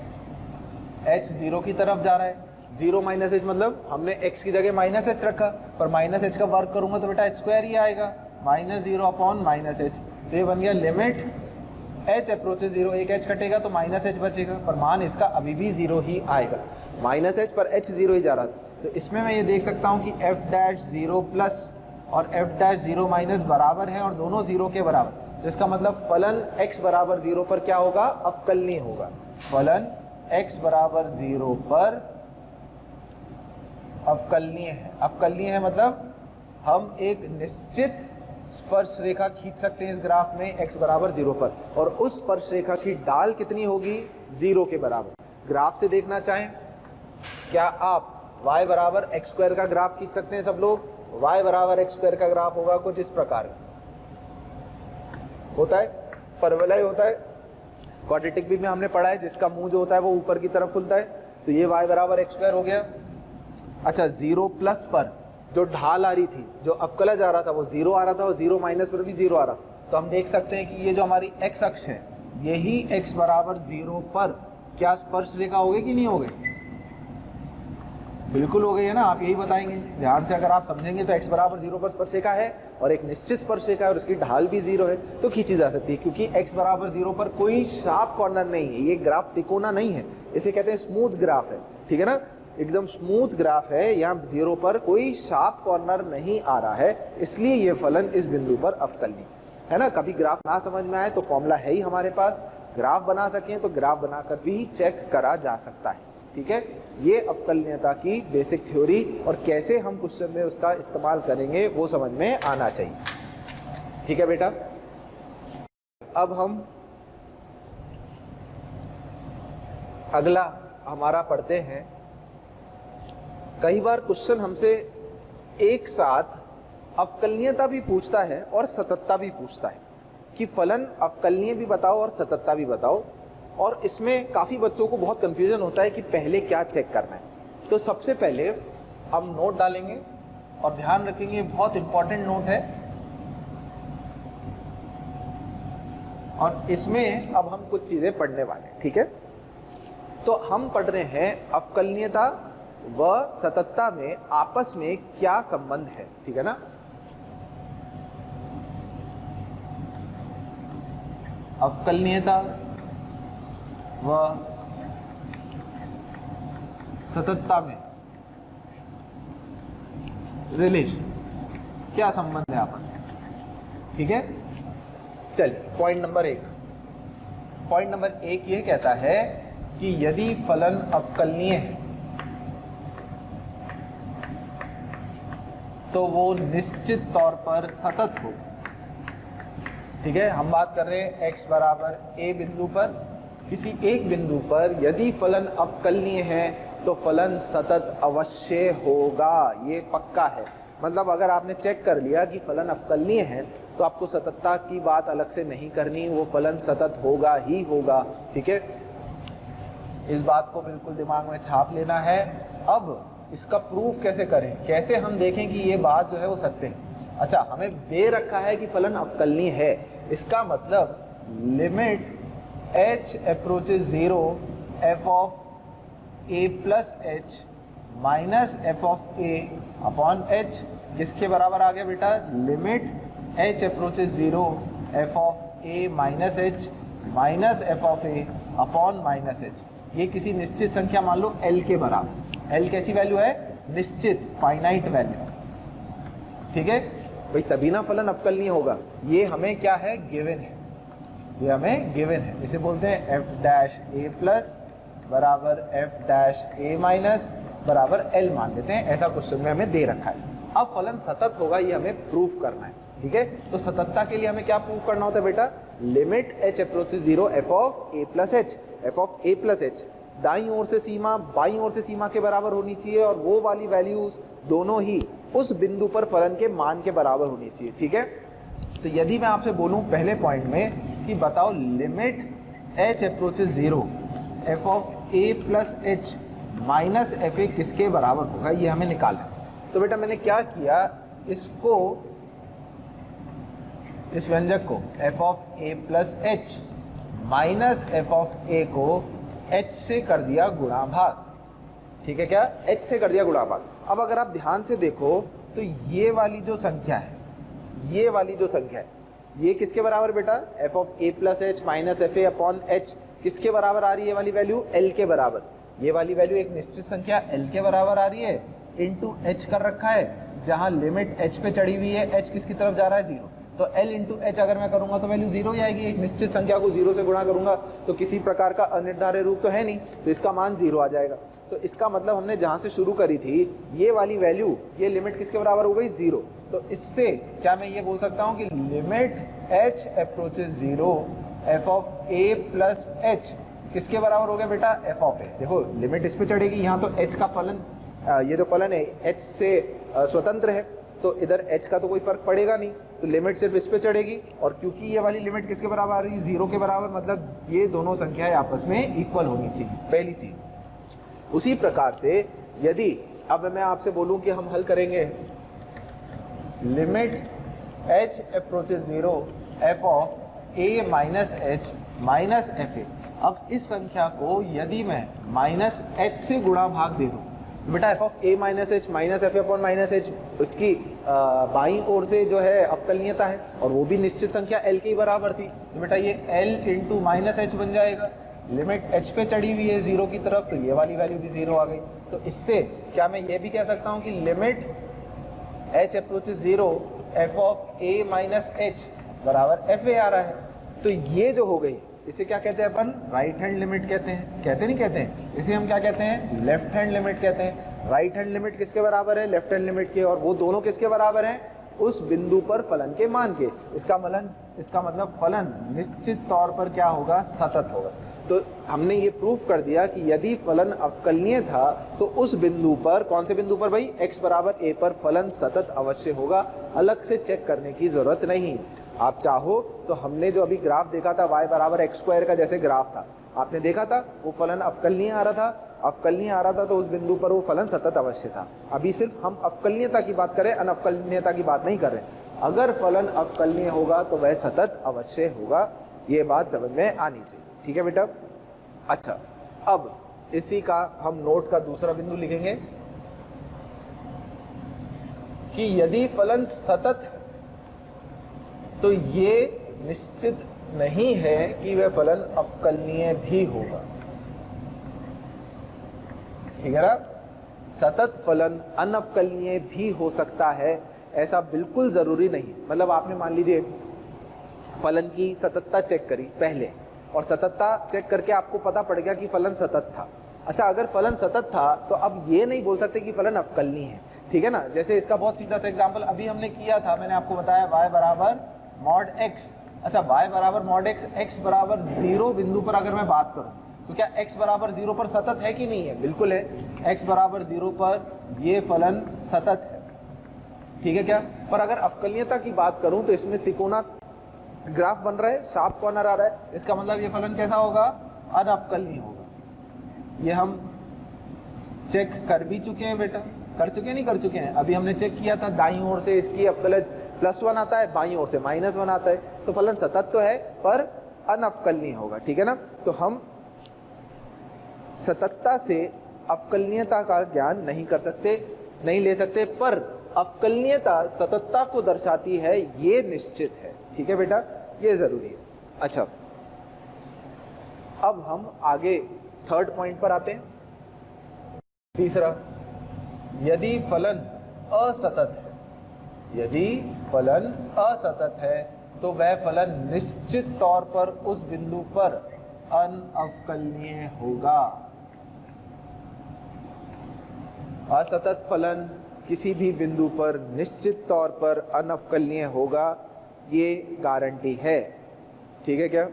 एच जीरो की तरफ जा रहा है, जीरो माइनस एच मतलब हमने एक्स की जगह माइनस एच रखा, पर माइनस एच का वर्क करूंगा तो बेटा एच स्क्वायर ही आएगा, minus zero upon minus H. तो ये बन गया लिमिट एच अप्रोचेस जीरो, एक एच कटेगा तो माइनस एच बचेगा, पर मान इसका अभी भी जीरो ही आएगा, माइनस एच पर एच जीरो ही जा रहा था। तो इसमें मैं ये देख सकता हूँ कि एफ डैश जीरो प्लस और एफ डैश जीरो माइनस बराबर है और दोनों जीरो के बराबर, तो इसका मतलब फलन x बराबर जीरो पर क्या होगा, अवकलनीय होगा। फलन x बराबर जीरो पर अवकलनीय है। अवकलनीय है मतलब हम एक निश्चित स्पर्श रेखा खींच सकते हैं इस ग्राफ में x बराबर जीरो पर, और उस स्पर्श रेखा की ढाल कितनी होगी, जीरो के बराबर। ग्राफ से देखना चाहें, क्या आप y बराबर एक्स स्क्वायर का ग्राफ खींच सकते हैं सब लोग। y बराबर एक्स स्क्वायर का ग्राफ होगा कुछ इस प्रकार होता है, परवलय होता है, क्वाड्रेटिक भी में हमने पढ़ा है, जिसका मुंह जो होता है वो ऊपर की तरफ खुलता है, तो ये y बराबर एक्स स्क्वायर हो गया। अच्छा, जीरो प्लस पर जो ढाल आ रही थी, जो अवकलज आ रहा था वो जीरो आ रहा था, और जीरो माइनस पर भी जीरो आ रहा, तो हम देख सकते हैं कि ये जो हमारी x अक्ष है, यही x बराबर जीरो पर क्या स्पर्श रेखा हो गई कि नहीं हो गई, बिल्कुल हो गई है ना, आप यही बताएंगे ध्यान से। अगर आप समझेंगे तो x बराबर जीरो पर स्पर्श रेखा है और एक निश्चित स्पर्श रेखा है और उसकी ढाल भी जीरो है, तो खींची जा सकती है, क्योंकि x बराबर जीरो पर कोई शार्प कॉर्नर नहीं है, ये ग्राफ तिकोना नहीं है, इसे कहते हैं स्मूथ ग्राफ है, ठीक है ना, एकदम स्मूथ ग्राफ है, यहाँ जीरो पर कोई शार्प कॉर्नर नहीं आ रहा है, इसलिए ये फलन इस बिंदु पर अवकलनीय है ना। कभी ग्राफ ना समझ में आए तो फॉर्मूला है ही हमारे पास, ग्राफ बना सकें तो ग्राफ बनाकर भी चेक करा जा सकता है, ठीक है। ये अवकलनीयता की बेसिक थ्योरी, और कैसे हम क्वेश्चन में उसका इस्तेमाल करेंगे वो समझ में आना चाहिए, ठीक है बेटा। अब हम अगला हमारा पढ़ते हैं। कई बार क्वेश्चन हमसे एक साथ अवकलनीयता भी पूछता है और सततता भी पूछता है कि फलन अवकलनीय भी बताओ और सततता भी बताओ, और इसमें काफ़ी बच्चों को बहुत कन्फ्यूजन होता है कि पहले क्या चेक करना है। तो सबसे पहले हम नोट डालेंगे और ध्यान रखेंगे, बहुत इंपॉर्टेंट नोट है, और इसमें अब हम कुछ चीज़ें पढ़ने वाले हैं, ठीक है। तो हम पढ़ रहे हैं अवकलनीयता व सततता में आपस में क्या संबंध है, ठीक है ना। अवकलनीयता व सततता में रिलेशन, क्या संबंध है आपस में, ठीक है। चलिए पॉइंट नंबर एक। पॉइंट नंबर एक ये कहता है कि यदि फलन अवकलनीय है तो वो निश्चित तौर पर सतत हो, ठीक है। हम बात कर रहे हैं x बराबर a बिंदु पर, किसी एक बिंदु पर यदि फलन अवकलनीय है तो फलन सतत अवश्य होगा, ये पक्का है। मतलब अगर आपने चेक कर लिया कि फलन अवकलनीय है तो आपको सततता की बात अलग से नहीं करनी, वो फलन सतत होगा ही होगा, ठीक है। इस बात को बिल्कुल दिमाग में छाप लेना है। अब इसका प्रूफ कैसे करें, कैसे हम देखें कि ये बात जो है वो सत्य है। अच्छा, हमें दे रखा है कि फलन अवकलनीय है, इसका मतलब limit h approaches zero f of a plus H minus F of a upon h, किसके बराबर आ गया बेटा, limit h approaches zero f of a minus h minus F of a upon minus h। ये किसी निश्चित संख्या मान लो l के बराबर, एल कैसी वैल्यू है? निश्चित, फाइनाइट वैल्यू। ठीक है भाई, तभी ना फलन अवकलनीय होगा। ये हमें क्या है? गिवन है, ये हमें गिवन है। इसे बोलते हैं एफ डैश ए प्लस बराबर एफ डैश ए माइनस बराबर एल मान लेते हैं, ऐसा क्वेश्चन में हमें दे रखा है। अब फलन सतत होगा, ये हमें प्रूफ करना है। ठीक है, तो सततता के लिए हमें क्या प्रूफ करना होता है बेटा? Limit H approaches zero F of A plus H, F of A plus H दाईं ओर से सीमा बाईं ओर से सीमा के बराबर होनी चाहिए, और वो वाली वैल्यूज दोनों ही उस बिंदु पर फलन के मान के बराबर होनी चाहिए। ठीक है, तो यदि मैं आपसे बोलूं पहले पॉइंट में कि बताओ limit H approaches zero F of A plus H minus F A किसके बराबर होगा, ये हमें निकालना है। तो बेटा मैंने क्या किया, इसको, इस व्यंजक को F of A plus H minus F of A को एच से कर दिया गुणा भाग। ठीक है, क्या? एच से कर दिया गुणा भाग। अब अगर आप ध्यान से देखो तो ये वाली जो संख्या है, ये वाली जो संख्या है, ये किसके बराबर बेटा? F of A plus H minus F A upon H किसके बराबर आ रही है? ये वाली वैल्यू एल के बराबर। ये वाली वैल्यू एक निश्चित संख्या एल के बराबर आ रही है, इंटू एच कर रखा है, जहां लिमिट एच पे चढ़ी हुई है, एच किसकी तरफ जा रहा है? जीरो। तो एल इंटू एच अगर मैं करूंगा तो वैल्यू जीरो ही आएगी। एक निश्चित संख्या को जीरो से गुणा करूंगा तो किसी प्रकार का अनिर्धारित रूप तो है नहीं, तो इसका मान जीरो आ जाएगा। तो इसका मतलब हमने जहां से शुरू करी थी ये वाली वैल्यू, ये लिमिट किसके बराबर हो गई? जीरो। तो इससे क्या मैं ये बोल सकता हूं कि limit H approaches zero F of A plus H किसके बराबर हो गया बेटा? एफ ऑफ ए। देखो लिमिट इस पे चढ़ेगी, यहाँ तो एच का फलन, ये जो फलन है एच से स्वतंत्र है, तो इधर एच का तो कोई फर्क पड़ेगा नहीं, तो लिमिट सिर्फ इस पे चढ़ेगी। और क्योंकि ये वाली लिमिट किसके बराबर आ रही है? जीरो के बराबर, मतलब ये दोनों संख्याएं आपस में इक्वल होनी चाहिए, पहली चीज। उसी प्रकार से यदि अब मैं आपसे बोलूं कि हम हल करेंगे limit H approaches zero F of A minus H minus F A, अब इस संख्या को यदि मैं माइनस एच से गुणा भाग दे दूं, बेटा F of A minus H minus F A upon minus H, उसकी बाईं ओर से जो है अवकलनीयता है, और वो भी निश्चित संख्या एल के बराबर थी, तो बेटा ये एल इंटू माइनस एच बन जाएगा। लिमिट एच पे चढ़ी हुई है जीरो की तरफ, तो ये वाली वैल्यू भी जीरो आ गई। तो इससे क्या मैं ये भी कह सकता हूँ कि limit H approaches zero F of A minus H बराबर एफ ए आ रहा है। तो ये जो हो गई, इसे क्या कहते हैं अपन? राइट हैंड लिमिट कहते हैं। कहते नहीं कहते हैं? इसे हम क्या कहते हैं? लेफ्ट हैंड लिमिट कहते हैं। राइट हैंड लिमिट किसके बराबर है? लेफ्ट हैंड लिमिट के, और वो दोनों किसके बराबर हैं? उस बिंदु पर फलन के मान के। इसका मतलब फलन निश्चित तौर पर क्या होगा? सतत होगा। तो हमने ये प्रूफ कर दिया कि यदि फलन अवकलनीय था तो उस बिंदु पर, कौन से बिंदु पर भाई? x बराबर a पर फलन सतत अवश्य होगा, अलग से चेक करने की जरूरत नहीं। आप चाहो तो हमने जो अभी ग्राफ देखा था y बराबर एक्स स्क्वायर का जैसे ग्राफ था, आपने देखा था वो फलन अवकलनीय आ रहा था, अवकलनीय आ रहा था, तो उस बिंदु पर वो फलन सतत अवश्य था। अभी सिर्फ हम अवकलनीयता की बात करें, अनअवकलनीयता की बात नहीं कर रहे। अगर फलन अवकलनीय होगा तो वह सतत अवश्य होगा, ये बात समझ में आनी चाहिए। ठीक है बेटा? अच्छा, अब इसी का हम नोट का दूसरा बिंदु लिखेंगे कि यदि फलन सतत है तो ये निश्चित नहीं है कि वह फलन अवकलनीय भी होगा। ठीक है ना? सतत फलन अनअवकलनीय भी हो सकता है, ऐसा बिल्कुल जरूरी नहीं। मतलब आपने मान लीजिए फलन की सततता चेक करी पहले, और सततता चेक करके आपको पता पड़ गया कि फलन सतत था। अच्छा, अगर फलन सतत था तो अब ये नहीं बोल सकते कि फलन अवकलनीय है। ठीक है ना? जैसे इसका बहुत सीधा सा एग्जांपल अभी हमने किया था, मैंने आपको बताया y बराबर मॉड x। अच्छा, y बराबर मॉड x, x बराबर जीरो बिंदु पर अगर मैं बात करूं तो क्या x बराबर जीरो पर सतत है कि नहीं है? बिल्कुल है। x बराबर जीरो पर ये फलन सतत है। ठीक है क्या? पर अगर अवकलनीयता की बात करूं तो इसमें तिकोना ग्राफ बन रहा है, शार्प कॉर्नर आ रहा है, इसका मतलब ये फलन कैसा होगा? अनअवकलनीय होगा। ये हम चेक कर भी चुके हैं बेटा, कर चुके नहीं कर चुके हैं? अभी हमने चेक किया था, दाईं ओर से इसकी अवकलज +1 आता है, बाईं ओर से -1 आता है, तो फलन सतत तो है पर अनअवकलनीय होगा। ठीक है ना? तो हम सततता से अवकलनीयता का ज्ञान नहीं कर सकते, नहीं ले सकते, पर अवकलनीयता सततता को दर्शाती है, ये निश्चित है। ठीक है बेटा? ये जरूरी है। अच्छा, अब हम आगे थर्ड पॉइंट पर आते हैं। तीसरा, यदि फलन असतत है, यदि फलन असतत है तो वह फलन निश्चित तौर पर उस बिंदु पर अनअवकलनीय होगा। असतत फलन किसी भी बिंदु पर निश्चित तौर पर अनअवकलनीय होगा, ये गारंटी है। ठीक है क्या?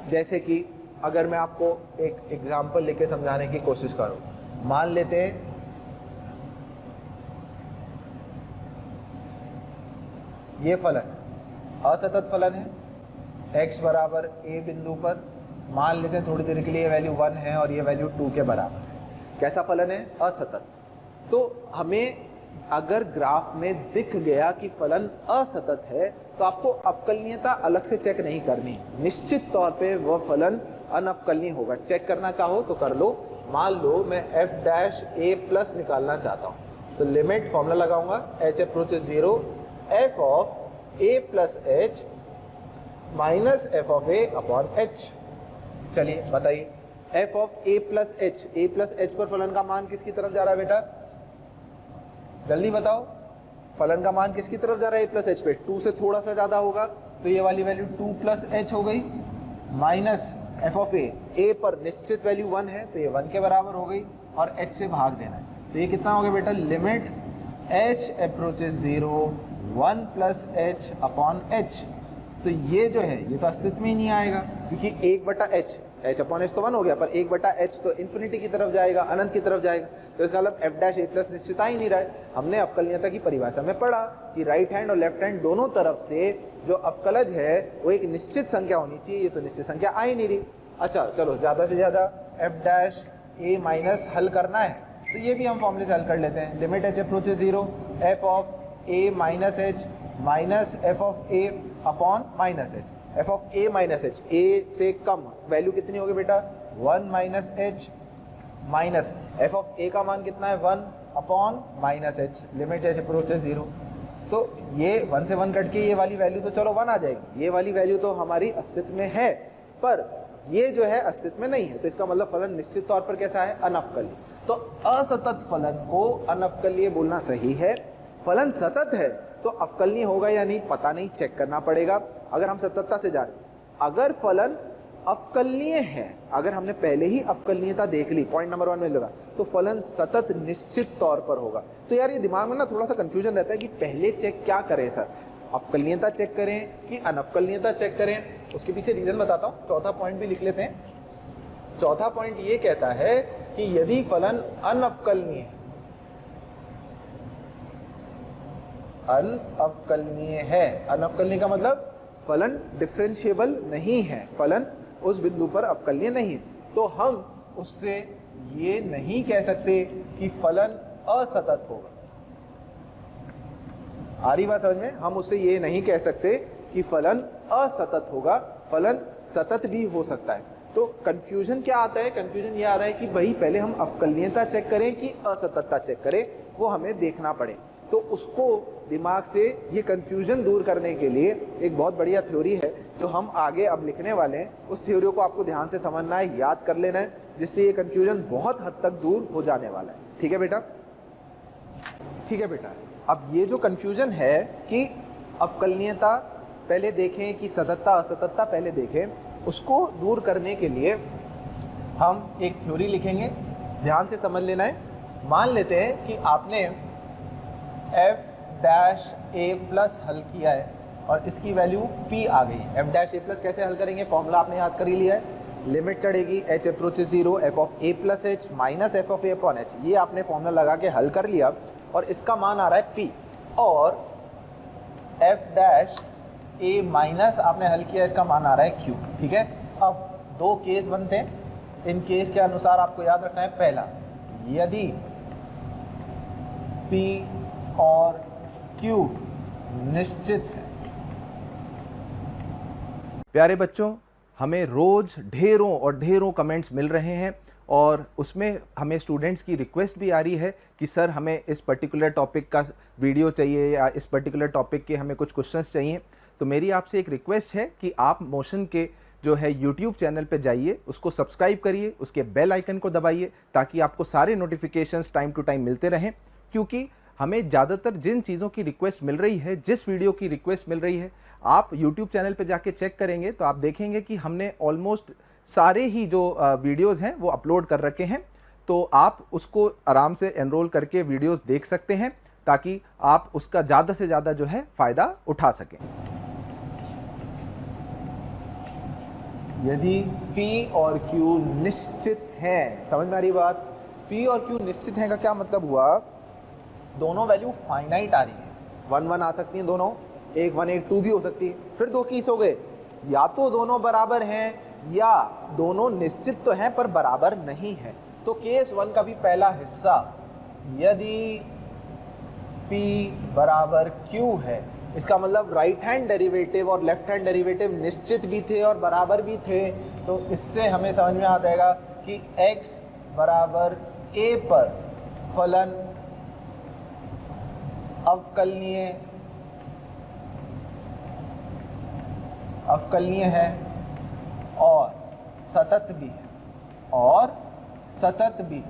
जैसे कि अगर मैं आपको एक एग्जाम्पल लेके समझाने की कोशिश करूं, मान लेते हैं ये फलन असतत फलन है, x बराबर a बिंदु पर, मान लेते हैं थोड़ी देर के लिए ये वैल्यू 1 है और ये वैल्यू 2 के बराबर है। कैसा फलन है? असतत। तो हमें अगर ग्राफ में दिख गया कि फलन असतत है तो आपको अवकलनीयता अलग से चेक नहीं करनी, निश्चित तौर पे वह फलन अनअवकलनीय होगा। चेक करना चाहो तो कर लो। मान लो मैं f डैश a प्लस निकालना चाहता हूँ, तो लिमिट फॉर्मूला लगाऊंगा, h approaches 0, f of a plus h minus f of a upon h। चलिए बताइए, f of a plus h पर फलन का मान किसकी तरफ जा रहा है बेटा? जल्दी बताओ, फलन का मान किसकी तरफ जा रहा है? a प्लस h पे। 2 से थोड़ा सा ज़्यादा होगा तो ये वाली वैल्यू 2 प्लस h हो गई, माइनस f ऑफ a पर निश्चित वैल्यू 1 है तो ये 1 के बराबर हो गई, और h से भाग देना है। तो ये कितना हो गया बेटा? Limit h approaches 0, 1 plus h upon h। तो ये जो है ये तो अस्तित्व में ही नहीं आएगा, क्योंकि 1/h, h अपॉन h तो 1 हो गया, पर 1/h तो इन्फिनिटी की तरफ जाएगा, अनंत की तरफ जाएगा। तो इसका मतलब f डैश a प्लस निश्चित आ ही नहीं रहा है। हमने अवकलनीयता की परिभाषा में पढ़ा कि राइट हैंड और लेफ्ट हैंड दोनों तरफ से जो अवकलज है वो एक निश्चित संख्या होनी चाहिए, ये तो निश्चित संख्या आ ही नहीं रही। अच्छा चलो, ज़्यादा से ज़्यादा f डैश a माइनस हल करना है तो ये भी हम फॉर्मूले से हल कर लेते हैं। Limit h approaches 0, f of a minus h minus f of a upon minus h, f of a minus h, a से कम वैल्यू कितनी होगी बेटा? 1 minus h, minus f of a का मान कितना है? 1 upon minus h, limit h approaches 0। तो ये 1 से 1 कट के ये वाली वैल्यू तो चलो 1 आ जाएगी, ये वाली वैल्यू तो हमारी अस्तित्व में है, पर ये जो है अस्तित्व में नहीं है। तो इसका मतलब फलन निश्चित तौर पर कैसा है? अनअवकलीय। तो असतत फलन को अनअवकलीय बोलना सही है। फलन सतत है तो अवकलनीय होगा या नहीं पता नहीं, चेक करना पड़ेगा। अगर हम सततता से जा रहे हैं, अगर फलन अवकलनीय है, अगर हमने पहले ही अवकलनीयता देख ली, पॉइंट नंबर 1 में लगा, तो फलन सतत निश्चित तौर पर होगा। तो यार ये दिमाग में ना थोड़ा सा कंफ्यूजन रहता है कि पहले चेक क्या करें सर, अवकलनीयता चेक करें कि अनअवकलनीयता चेक करें? उसके पीछे रीजन बताता हूँ। चौथा पॉइंट भी लिख लेते हैं। चौथा पॉइंट ये कहता है कि यदि फलन अनअवकलनीय है, अनअवकलनीय है, अनअवकलनीय का मतलब फलन डिफरेंशिएबल नहीं है, फलन उस बिंदु पर अवकलनीय नहीं है, तो हम उससे ये नहीं कह सकते कि फलन असतत होगा। आ रही बात समझ में? हम उससे ये नहीं कह सकते कि फलन असतत होगा, फलन सतत भी हो सकता है। तो कंफ्यूजन क्या आता है? कंफ्यूजन ये आ रहा है कि भाई पहले हम अवकलनीयता चेक करें कि असततता चेक करें, वो हमें देखना पड़े। तो उसको दिमाग से ये कंफ्यूजन दूर करने के लिए एक बहुत बढ़िया थ्योरी है जो हम आगे अब लिखने वाले हैं। उस थ्योरी को आपको ध्यान से समझना है, याद कर लेना है, जिससे ये कंफ्यूजन बहुत हद तक दूर हो जाने वाला है। ठीक है बेटा? ठीक है बेटा। अब ये जो कंफ्यूजन है कि अवकलनीयता पहले देखें कि सततता असततता पहले देखें, उसको दूर करने के लिए हम एक थ्योरी लिखेंगे, ध्यान से समझ लेना है। मान लेते हैं कि आपने f डैश a प्लस हल किया है और इसकी वैल्यू p आ गई है। f डैश a प्लस कैसे हल करेंगे? फॉर्मूला आपने याद कर ही लिया है। लिमिट चढ़ेगी h approaches 0, f of a plus h minus f of a upon h। ये आपने फॉर्मूला लगा के हल कर लिया और इसका मान आ रहा है p, और f डैश a माइनस आपने हल किया, इसका मान आ रहा है q। ठीक है? अब दो केस बनते हैं, इन केस के अनुसार आपको याद रखना है। पहला, यदि p और q निश्चित है। प्यारे बच्चों, हमें रोज ढेरों और ढेरों कमेंट्स मिल रहे हैं और उसमें हमें स्टूडेंट्स की रिक्वेस्ट भी आ रही है कि सर हमें इस पर्टिकुलर टॉपिक का वीडियो चाहिए या इस पर्टिकुलर टॉपिक के हमें कुछ क्वेश्चंस चाहिए। तो मेरी आपसे एक रिक्वेस्ट है कि आप मोशन के जो है यूट्यूब चैनल पे जाइए, उसको सब्सक्राइब करिए, उसके बेल आइकन को दबाइए ताकि आपको सारे नोटिफिकेशंस टाइम टू टाइम मिलते रहें। क्योंकि हमें ज़्यादातर जिन चीज़ों की रिक्वेस्ट मिल रही है, जिस वीडियो की रिक्वेस्ट मिल रही है, आप यूट्यूब चैनल पे जाके चेक करेंगे तो आप देखेंगे कि हमने ऑलमोस्ट सारे ही जो वीडियोज़ हैं वो अपलोड कर रखे हैं। तो आप उसको आराम से एनरोल करके वीडियोज़ देख सकते हैं ताकि आप उसका ज़्यादा से ज़्यादा जो है फ़ायदा उठा सकें। यदि P और Q निश्चित हैं, समझ में आ रही बात? P और Q निश्चित हैं का क्या मतलब हुआ? दोनों वैल्यू फाइनाइट आ रही है, 1 1 आ सकती हैं दोनों, एक 1 एक 2 भी हो सकती है। फिर दो केस हो गए, या तो दोनों बराबर हैं या दोनों निश्चित तो हैं पर बराबर नहीं है। तो केस 1 का भी पहला हिस्सा, यदि P बराबर Q है, इसका मतलब राइट हैंड डेरिवेटिव और लेफ्ट हैंड डेरिवेटिव निश्चित भी थे और बराबर भी थे। तो इससे हमें समझ में आ जाएगा कि x बराबर a पर फलन अवकलनीय है और सतत भी है, और सतत भी।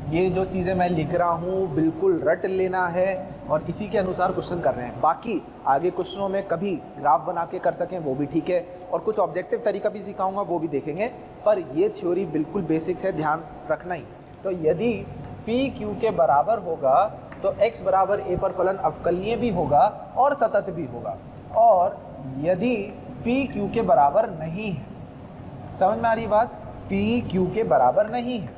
ये जो चीज़ें मैं लिख रहा हूँ बिल्कुल रट लेना है और इसी के अनुसार क्वेश्चन कर रहे हैं। बाकी आगे क्वेश्चनों में कभी ग्राफ बना के कर सकें वो भी ठीक है, और कुछ ऑब्जेक्टिव तरीका भी सिखाऊंगा वो भी देखेंगे, पर ये थ्योरी बिल्कुल बेसिक्स है, ध्यान रखना ही। तो यदि P Q के बराबर होगा तो x बराबर a पर फलन अवकलनीय भी होगा और सतत भी होगा। और यदि P Q के बराबर नहीं है, समझ में आ रही बात? P Q के बराबर नहीं है,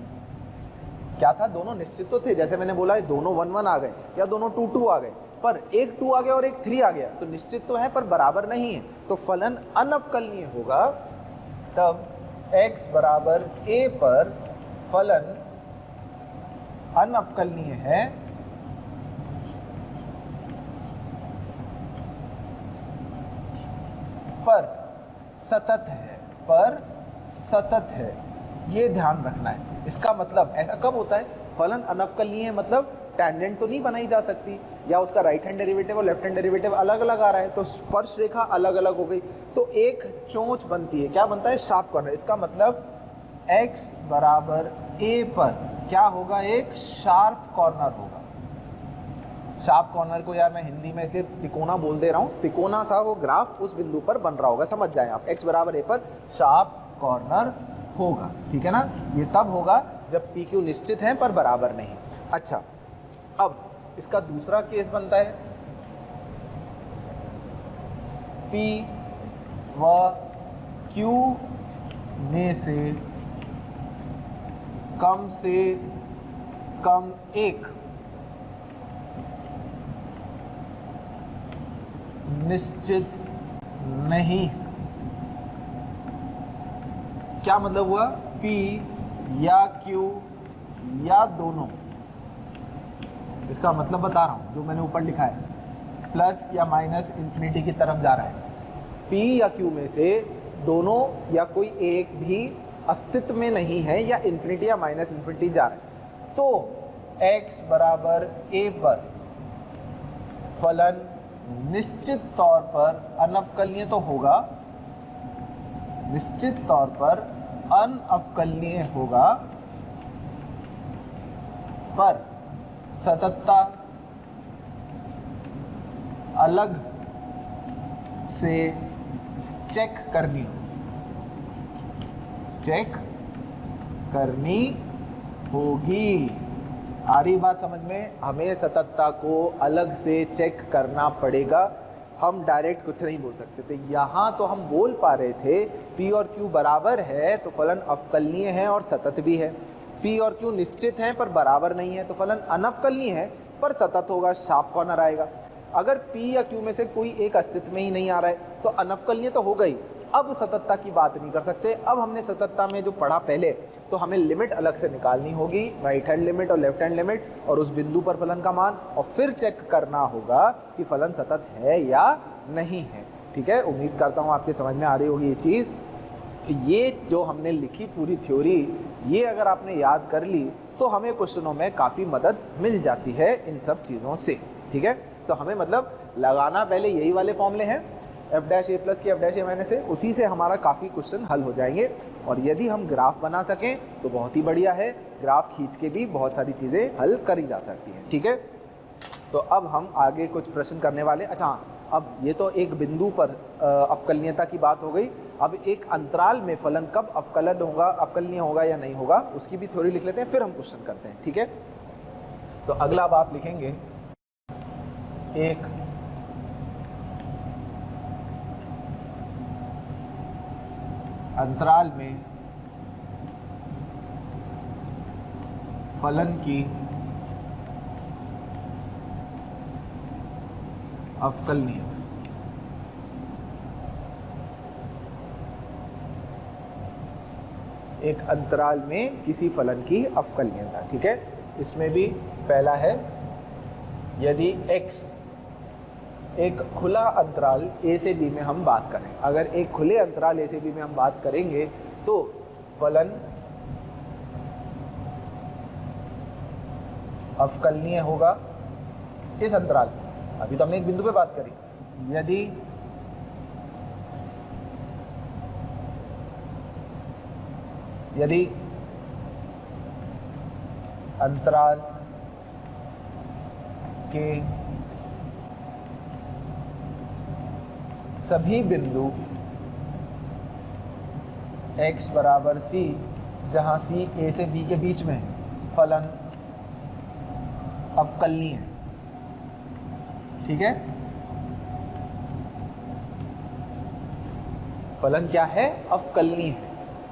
क्या था? दोनों निश्चित तो थे, जैसे मैंने बोला दोनों 1 1 आ गए या दोनों 2 2 आ गए, पर एक 2 आ गया और एक 3 आ गया, तो निश्चित तो है पर बराबर नहीं है, तो फलन अनवकलनीय होगा। तब x बराबर a पर फलन अनवकलनीय है पर सतत है, ये ध्यान रखना है। इसका मतलब ऐसा कब होता है? फलन अनवकलनीय है मतलब टैंजेंट तो नहीं बनाई जा सकती, या उसका राइट हैंड डेरिवेटिव और लेफ्ट हैंड डेरिवेटिव अलग अलग आ रहा है, तो स्पर्श रेखा अलग अलग हो गई, तो एक चोंच बनती है। क्या बनता है? Sharp corner. इसका मतलब x बराबर a पर क्या होगा? एक शार्प कॉर्नर होगा। शार्प कॉर्नर को यार मैं हिंदी में इसलिए तिकोना बोल दे रहा हूँ, तिकोना सा वो ग्राफ उस बिंदु पर बन रहा होगा, समझ जाएं आप। x बराबर a पर शार्प कॉर्नर होगा, ठीक है ना? ये तब होगा जब P Q निश्चित हैं पर बराबर नहीं। अच्छा, अब इसका दूसरा केस बनता है, P व Q में से कम एक निश्चित नहीं। क्या मतलब हुआ? P या Q या दोनों, इसका मतलब बता रहा हूं जो मैंने ऊपर लिखा है, प्लस या माइनस इन्फिनिटी की तरफ जा रहा है। P या Q में से दोनों या कोई एक भी अस्तित्व में नहीं है, या इन्फिनिटी या माइनस इन्फिनिटी जा रहा है, तो x बराबर a पर फलन निश्चित तौर पर अनवकलनीय तो होगा, निश्चित तौर पर अनवकलनीय होगा, पर सततता अलग से चेक करनी होगी। आ रही बात समझ में? हमें सततता को अलग से चेक करना पड़ेगा, हम डायरेक्ट कुछ नहीं बोल सकते थे। यहाँ तो हम बोल पा रहे थे P और Q बराबर है तो फलन अवकलनीय है और सतत भी है, P और Q निश्चित हैं पर बराबर नहीं है तो फलन अनवकलनीय है पर सतत होगा, शार्प कॉर्नर आएगा। अगर P या Q में से कोई एक अस्तित्व में ही नहीं आ रहा है तो अनवकलनीय तो हो गई, अब सततता की बात नहीं कर सकते। अब हमने सततता में जो पढ़ा पहले, तो हमें लिमिट अलग से निकालनी होगी, राइट हैंड लिमिट और लेफ्ट हैंड लिमिट, और उस बिंदु पर फलन का मान, और फिर चेक करना होगा कि फलन सतत है या नहीं है। ठीक है, उम्मीद करता हूँ आपके समझ में आ रही होगी ये चीज़। ये जो हमने लिखी पूरी थ्योरी, ये अगर आपने याद कर ली तो हमें क्वेश्चनों में काफ़ी मदद मिल जाती है इन सब चीज़ों से। ठीक है, तो हमें मतलब लगाना पहले यही वाले फॉर्मूले हैं, एफ डैश ए प्लस की एफ डैश ए माइनस ए, उसी से हमारा काफ़ी क्वेश्चन हल हो जाएंगे। और यदि हम ग्राफ बना सकें तो बहुत ही बढ़िया है, ग्राफ खींच के भी बहुत सारी चीज़ें हल करी जा सकती हैं। ठीक है, तो अब हम आगे कुछ प्रश्न करने वाले। अच्छा, अब ये तो एक बिंदु पर अवकलनीयता की बात हो गई। अब एक अंतराल में फलन कब अवकलन होगा, अवकलनीय होगा या नहीं होगा, उसकी भी थ्योरी लिख लेते हैं, फिर हम क्वेश्चन करते हैं। ठीक है, तो अगला अब आप लिखेंगे एक अंतराल में फलन की अवकलनीयता। एक अंतराल में किसी फलन की अवकलनीयता। ठीक है, इसमें भी पहला है यदि x एक खुला अंतराल a से b में हम बात करें, अगर एक खुले अंतराल a से b में हम बात करेंगे तो फलन अवकलनीय होगा इस अंतराल में। अभी तो हमने एक बिंदु पे बात करी, यदि अंतराल के सभी बिंदु x बराबर c, जहाँ c a से b के बीच में फलन अवकलनीय है। ठीक है, फलन क्या है, अवकलनीय है।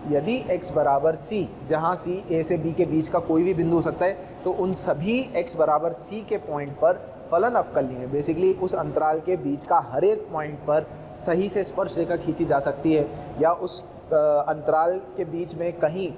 यदि x बराबर c, जहाँ c a से b के बीच का कोई भी बिंदु हो सकता है, तो उन सभी x बराबर c के पॉइंट पर फलन अवकलनीय है। बेसिकली उस अंतराल के बीच का हर एक पॉइंट पर सही से स्पर्श रेखा खींची जा सकती है, या उस अंतराल के बीच में कहीं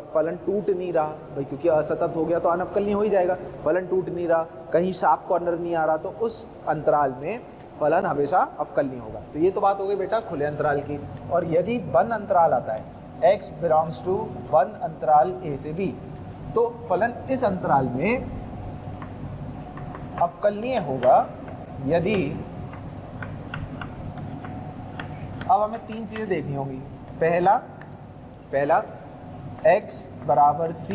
फलन टूट नहीं रहा भाई, क्योंकि असतत हो गया तो अनवकलनीय हो ही जाएगा। फलन टूट नहीं रहा, कहीं शार्प कॉर्नर नहीं आ रहा, तो उस अंतराल में फलन हमेशा अवकलनीय होगा। तो ये तो बात हो गई बेटा खुले अंतराल की। और यदि बंद अंतराल आता है, x बिलोंग्स टू बंद अंतराल a से b, तो फलन इस अंतराल में अवकलनीय होगा यदि, अब हमें तीन चीजें देखनी होंगी। पहला x बराबर c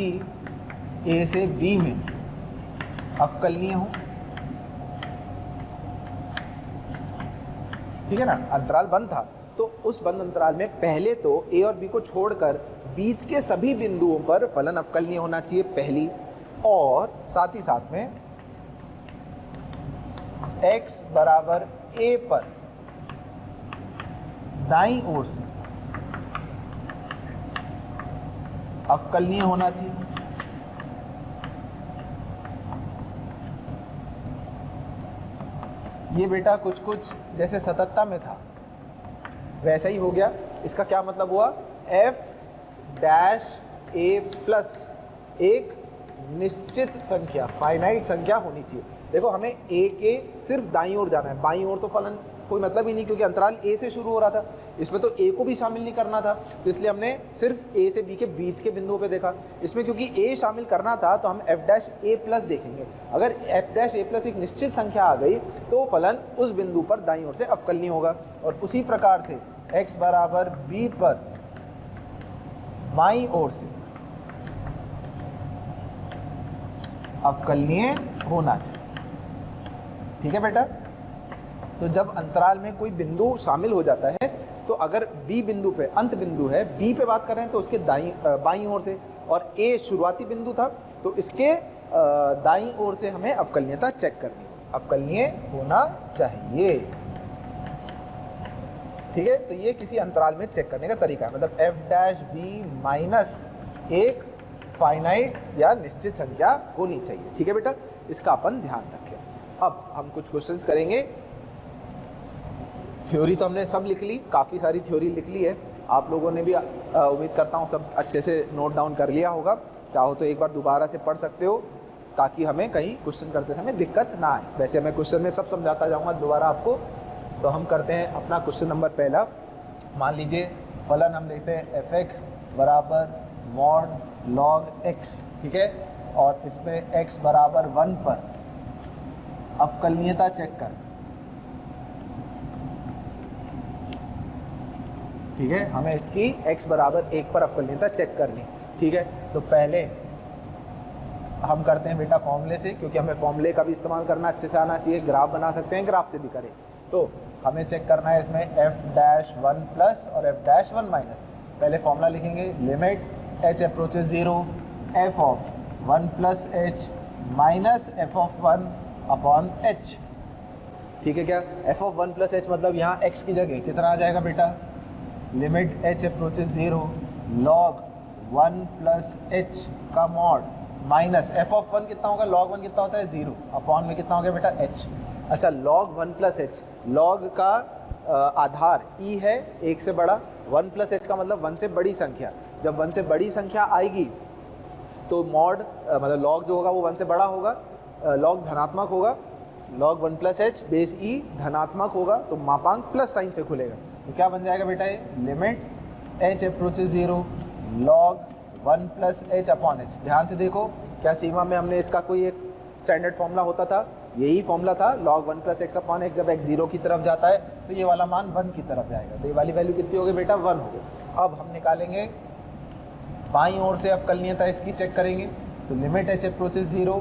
a से b में अवकलनीय हो। ठीक है ना, अंतराल बंद था, तो उस बंद अंतराल में पहले तो a और b को छोड़कर बीच के सभी बिंदुओं पर फलन अवकलनीय होना चाहिए पहली, और साथ ही साथ में x बराबर a पर दाईं ओर से अवकलनीय होना चाहिए। ये बेटा कुछ कुछ जैसे सततता में था वैसा ही हो गया। इसका क्या मतलब हुआ, f डैश a प्लस एक निश्चित संख्या, फाइनाइट संख्या होनी चाहिए। देखो हमें a के सिर्फ दाईं ओर जाना है, बाईं ओर तो फलन कोई मतलब ही नहीं, क्योंकि अंतराल a से शुरू हो रहा था, इसमें तो a को भी शामिल नहीं करना था, तो इसलिए हमने सिर्फ a से b के बीच के बिंदुओं पे देखा। इसमें क्योंकि a शामिल करना था तो हम f डैश a प्लस देखेंगे। अगर f डैश a प्लस एक निश्चित संख्या आ गई तो फलन उस बिंदु पर दाईं ओर से अवकलनीय होगा। और उसी प्रकार से x बराबर b पर बाईं ओर से अवकलनीय होना चाहिए। ठीक है बेटा, तो जब अंतराल में कोई बिंदु शामिल हो जाता है, तो अगर b बिंदु पे अंत बिंदु है, b पे बात कर रहे हैं तो उसके बाईं ओर से, और a शुरुआती बिंदु था तो इसके दाईं ओर से हमें अवकलनीयता चेक करनी है, अवकलनीय होना चाहिए। ठीक है, तो ये किसी अंतराल में चेक करने का तरीका है, मतलब f डैश b माइनस एक फाइनाइट या निश्चित संख्या होनी चाहिए। ठीक है बेटा, इसका अपन ध्यान रखें। अब हम कुछ क्वेश्चंस करेंगे। थ्योरी तो हमने सब लिख ली, काफ़ी सारी थ्योरी लिख ली है, आप लोगों ने भी उम्मीद करता हूँ सब अच्छे से नोट डाउन कर लिया होगा। चाहो तो एक बार दोबारा से पढ़ सकते हो, ताकि हमें कहीं क्वेश्चन करते समय दिक्कत ना आए। वैसे मैं क्वेश्चन में सब समझाता जाऊँगा दोबारा आपको। तो हम करते हैं अपना क्वेश्चन नंबर पहला। मान लीजिए फलन हम लेते हैं f(x) बराबर मॉड लॉग x, ठीक है, और इसमें x बराबर 1 पर अवकलनीयता चेक कर। ठीक है, हमें इसकी x बराबर 1 पर अवकलनीयता चेक करनी, ठीक है। तो पहले हम करते हैं बेटा फॉर्मूले से, क्योंकि हमें फॉर्मूले का भी इस्तेमाल करना अच्छे से आना चाहिए। ग्राफ बना सकते हैं, ग्राफ से भी करें। तो हमें चेक करना है इसमें f'1 प्लस और f'1 माइनस। पहले फॉर्मूला लिखेंगे, limit h approaches 0 f of 1 plus h minus f of 1 upon h, ठीक है क्या। f ऑफ 1 प्लस h मतलब यहाँ x की जगह कितना आ जाएगा बेटा, limit h approaches 0 log 1 plus h का मॉड माइनस f ऑफ 1 कितना होगा, log 1 कितना होता है 0, अपॉन में कितना हो गया बेटा h। अच्छा, log 1 प्लस h, log का आधार e है 1 से बड़ा, 1 प्लस h का मतलब 1 से बड़ी संख्या। जब 1 से बड़ी संख्या आएगी तो मॉड मतलब log जो होगा वो 1 से बड़ा होगा, log धनात्मक होगा, log 1 plus h base e धनात्मक होगा, तो मापांक प्लस साइन से खुलेगा। तो क्या बन जाएगा बेटा, ये limit h approaches 0 log 1 plus h upon h। ध्यान से देखो, क्या सीमा में हमने इसका कोई एक स्टैंडर्ड फॉर्मूला होता था, यही फॉर्मूला था log 1 plus x upon x। जब x 0 की तरफ जाता है तो ये वाला मान 1 की तरफ जाएगा, तो ये वाली वैल्यू कितनी होगी बेटा, 1 होगी। अब हम निकालेंगे बाईं ओर से अवकलनीयता इसकी चेक करेंगे, तो limit h approaches 0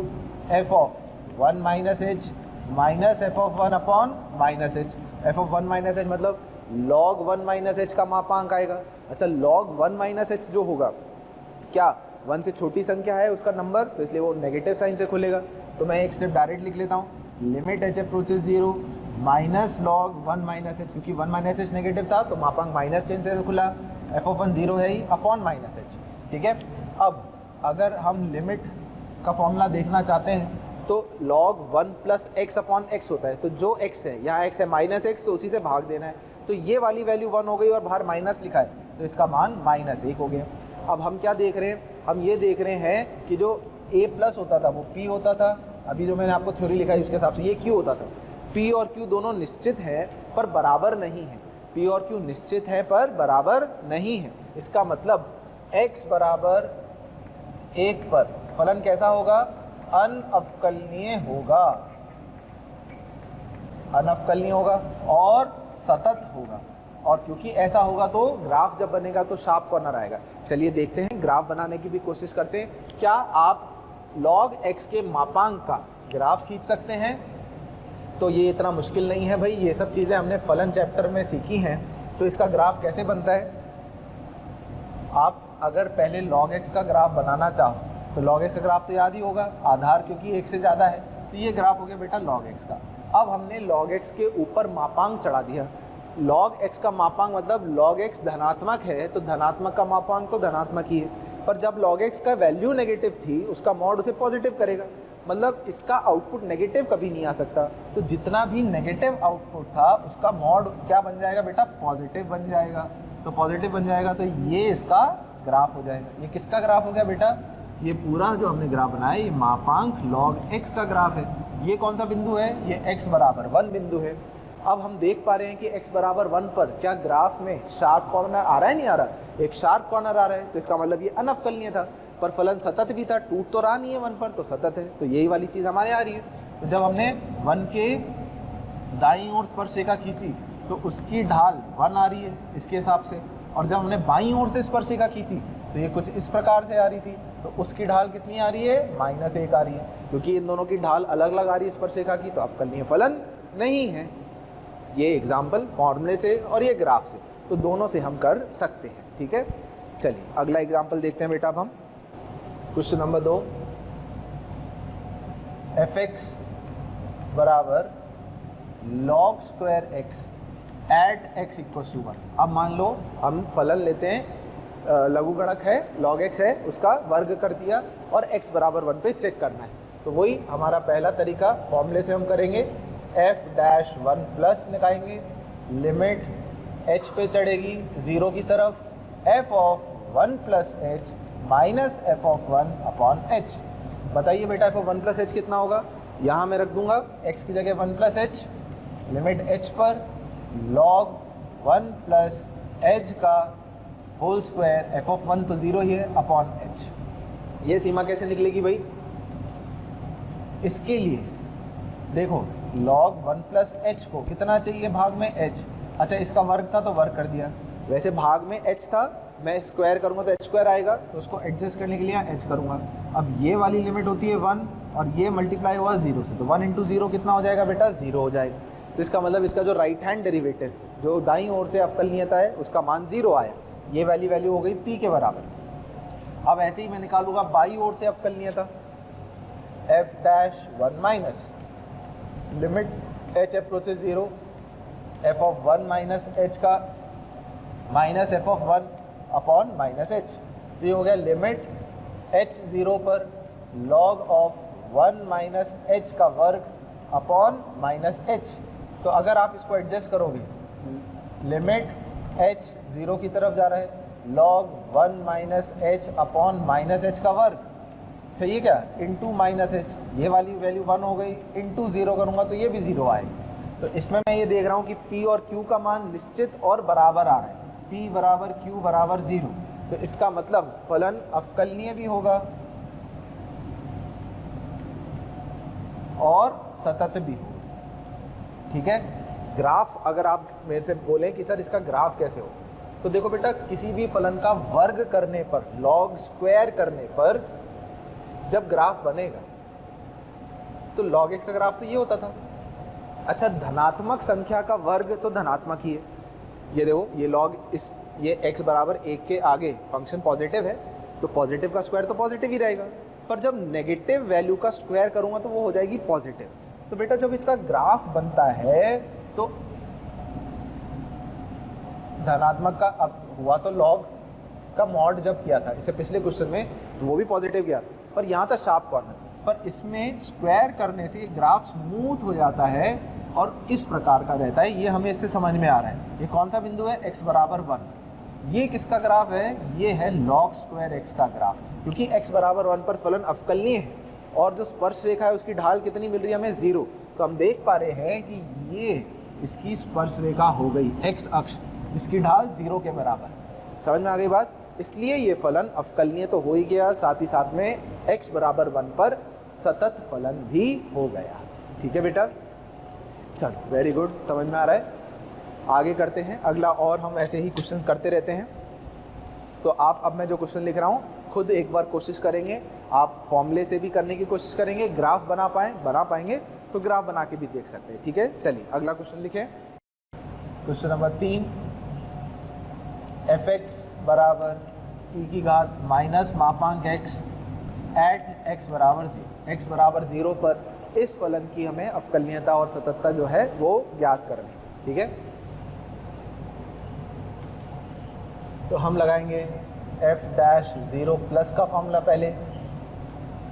f of 1 minus h minus f of 1 upon minus h। f of 1 minus h मतलब log 1 माइनस h का मापांक आएगा। अच्छा, log 1 माइनस h जो होगा, क्या 1 से छोटी संख्या है उसका नंबर, तो इसलिए वो नेगेटिव साइन से खुलेगा। तो मैं एक स्टेप डायरेक्ट लिख लेता हूँ, limit h approaches 0 minus log 1 minus h, क्योंकि 1 माइनस h नेगेटिव था तो मापांक माइनस चिन्ह से खुला, f ऑफ 1 0 है ही, अपॉन माइनस h, ठीक है। अब अगर हम लिमिट का फॉर्मूला देखना चाहते हैं तो log 1 plus x upon x होता है, तो जो x है, यहाँ x है माइनस x, तो उसी से भाग देना है। तो ये वाली वैल्यू 1 हो गई और बाहर माइनस लिखा है, तो इसका मान -1 हो गया। अब हम क्या देख रहे हैं, हम ये देख रहे हैं कि जो a प्लस होता था वो p होता था, अभी जो मैंने आपको थ्योरी लिखा है उसके हिसाब से ये q होता था। p और q दोनों निश्चित हैं पर बराबर नहीं है, p और q निश्चित हैं पर बराबर नहीं है। इसका मतलब x बराबर 1 पर फलन कैसा होगा, अनअवकलनीय होगा, अनअवकलनीय होगा और सतत होगा। और क्योंकि ऐसा होगा तो ग्राफ जब बनेगा तो शार्प कॉर्नर आएगा। चलिए देखते हैं, ग्राफ बनाने की भी कोशिश करते हैं। क्या आप log x के मापांक का ग्राफ खींच सकते हैं? तो ये इतना मुश्किल नहीं है भाई, ये सब चीज़ें हमने फलन चैप्टर में सीखी हैं। तो इसका ग्राफ कैसे बनता है, आप अगर पहले log x का ग्राफ बनाना चाहो तो log x का ग्राफ तो याद ही होगा, आधार क्योंकि 1 से ज़्यादा है, तो ये ग्राफ हो गया बेटा log x का। अब हमने log x के ऊपर मापांक चढ़ा दिया। log x का मापांक मतलब log x धनात्मक है तो धनात्मक का मापांक तो धनात्मक ही है, पर जब log x का वैल्यू नेगेटिव थी उसका मॉड उसे पॉजिटिव करेगा, मतलब इसका आउटपुट नेगेटिव कभी नहीं आ सकता। तो जितना भी नेगेटिव आउटपुट था उसका मॉड क्या बन जाएगा बेटा, पॉजिटिव बन जाएगा। तो पॉजिटिव बन जाएगा तो ये इसका ग्राफ हो जाएगा। ये किसका ग्राफ हो गया बेटा, ये पूरा जो हमने ग्राफ बनाया ये मापांक log x का ग्राफ है। ये कौन सा बिंदु है, ये x बराबर 1 बिंदु है। अब हम देख पा रहे हैं कि x बराबर 1 पर क्या ग्राफ में शार्प कॉर्नर आ रहा है, नहीं आ रहा, एक शार्प कॉर्नर आ रहा है, तो इसका मतलब ये अनअवकलनीय था। पर फलन सतत भी था, टूट तो रहा नहीं है 1 पर, तो सतत है, तो यही वाली चीज़ हमारे आ रही है। तो जब हमने 1 के दाईं ओर स्पर्शरेखा खींची तो उसकी ढाल 1 आ रही है इसके हिसाब से, और जब हमने बाईं ओर से स्पर्शरेखा खींची तो ये कुछ इस प्रकार से आ रही थी, तो उसकी ढाल कितनी आ रही है, -1 आ रही है। क्योंकि इन दोनों की ढाल अलग अलग आ रही है स्पर्शरेखा की, तो अवकलनीय फलन नहीं है। ये एग्जाम्पल फॉर्मूले से और ये ग्राफ से, तो दोनों से हम कर सकते हैं, ठीक है। चलिए अगला एग्जाम्पल देखते हैं बेटा। अब हम क्वेश्चन नंबर 2, f(x) बराबर log square x at x = 1। अब मान लो हम फलन लेते हैं, लघुगणक है log x है, उसका वर्ग कर दिया और x बराबर 1 पे चेक करना है। तो वही हमारा पहला तरीका, फॉर्मूले से हम करेंगे, f'1 प्लस निकालेंगे, लिमिट h पे चढ़ेगी 0 की तरफ, f of 1 plus h minus f of 1 upon h। बताइए बेटा f ऑफ 1 प्लस h कितना होगा, यहाँ मैं रख दूंगा x की जगह 1 प्लस h, लिमिट h पर log 1 प्लस h का होल स्क्वायर, f ऑफ 1 तो 0 ही है, अपॉन h। ये सीमा कैसे निकलेगी भाई, इसके लिए देखो log 1 प्लस h को कितना चाहिए भाग में h। अच्छा, इसका वर्ग था तो वर्ग कर दिया, वैसे भाग में h था, मैं स्क्वायर करूँगा तो h स्क्वायर आएगा, तो उसको एडजस्ट करने के लिए h करूँगा। अब ये वाली लिमिट होती है 1 और ये मल्टीप्लाई हुआ 0 से, तो 1 इंटू 0 कितना हो जाएगा बेटा? 0 हो जाएगा। तो इसका मतलब इसका जो राइट हैंड डेरिवेटिव जो दाईं ओर से अवकलनीयता है उसका मान 0 आया। ये वाली वैल्यू हो गई p के बराबर। अब ऐसे ही मैं निकालूंगा बाईं ओर से अवकलनीयता f dash 1 minus limit h approaches 0 f of 1 minus h का minus f of 1 upon minus h। तो ये हो गया लिमिट h 0 पर log ऑफ 1 माइनस h का वर्ग अपॉन माइनस h। तो अगर आप इसको एडजस्ट करोगे, लिमिट h 0 की तरफ जा रहा है, log 1 minus h upon minus h का वर्ग, सही है क्या? इंटू माइनस h, ये वाली वैल्यू 1 हो गई, इंटू 0 करूँगा तो ये भी 0 आएगी। तो इसमें मैं ये देख रहा हूँ कि p और q का मान निश्चित और बराबर आ रहा है, p बराबर q बराबर 0। तो इसका मतलब फलन अवकलनीय भी होगा और सतत भी होगा। ठीक है। ग्राफ अगर आप मेरे से बोलें कि सर इसका ग्राफ कैसे हो, तो देखो बेटा, किसी भी फलन का वर्ग करने पर, लॉग स्क्वायर करने पर जब ग्राफ बनेगा तो log x का ग्राफ तो ये होता था। अच्छा, धनात्मक संख्या का वर्ग तो धनात्मक ही है। ये देखो, ये log इस ये x बराबर 1 के आगे फंक्शन पॉजिटिव है तो पॉजिटिव का स्क्वायर तो पॉजिटिव ही रहेगा, पर जब नेगेटिव वैल्यू का स्क्वायर करूँगा तो वो हो जाएगी पॉजिटिव। तो बेटा जब इसका ग्राफ बनता है तो धनात्मक का अब हुआ तो log का मॉड जब किया था इससे पिछले क्वेश्चन में तो वो भी पॉजिटिव गया था, पर यहाँ था शार्प कॉर्नर, पर इसमें स्क्वायर करने से ग्राफ स्मूथ हो जाता है और इस प्रकार का रहता है। ये हमें इससे समझ में आ रहा है। ये कौन सा बिंदु है? x बराबर 1। ये किसका ग्राफ है? ये है log स्क्वायर x का ग्राफ, क्योंकि x बराबर 1 पर फलन अवकलनीय है और जो स्पर्श रेखा है उसकी ढाल कितनी मिल रही है हमें? 0। तो हम देख पा रहे हैं कि ये इसकी स्पर्श रेखा हो गई x अक्ष, जिसकी ढाल 0 के बराबर। समझ में आ गई बात? इसलिए ये फलन अवकलनीय तो हो ही गया, साथ ही साथ में x बराबर 1 पर सतत फलन भी हो गया। ठीक है बेटा, चलो वेरी गुड, समझ में आ रहा है। आगे करते हैं अगला, और हम ऐसे ही क्वेश्चंस करते रहते हैं। तो आप, अब मैं जो क्वेश्चन लिख रहा हूँ खुद एक बार कोशिश करेंगे, आप फॉर्मूले से भी करने की कोशिश करेंगे, ग्राफ बना पाएंगे तो ग्राफ बना के भी देख सकते हैं। ठीक है, चलिए अगला क्वेश्चन लिखें। क्वेश्चन नंबर 3, fx बराबर e की घात माइनस मापांक x एट x बराबर 0 पर इस फलन की हमें अवकलनीयता और सततता जो है वो ज्ञात करनी। ठीक है, तो हम लगाएंगे f डैश 0 प्लस का फॉर्मूला पहले,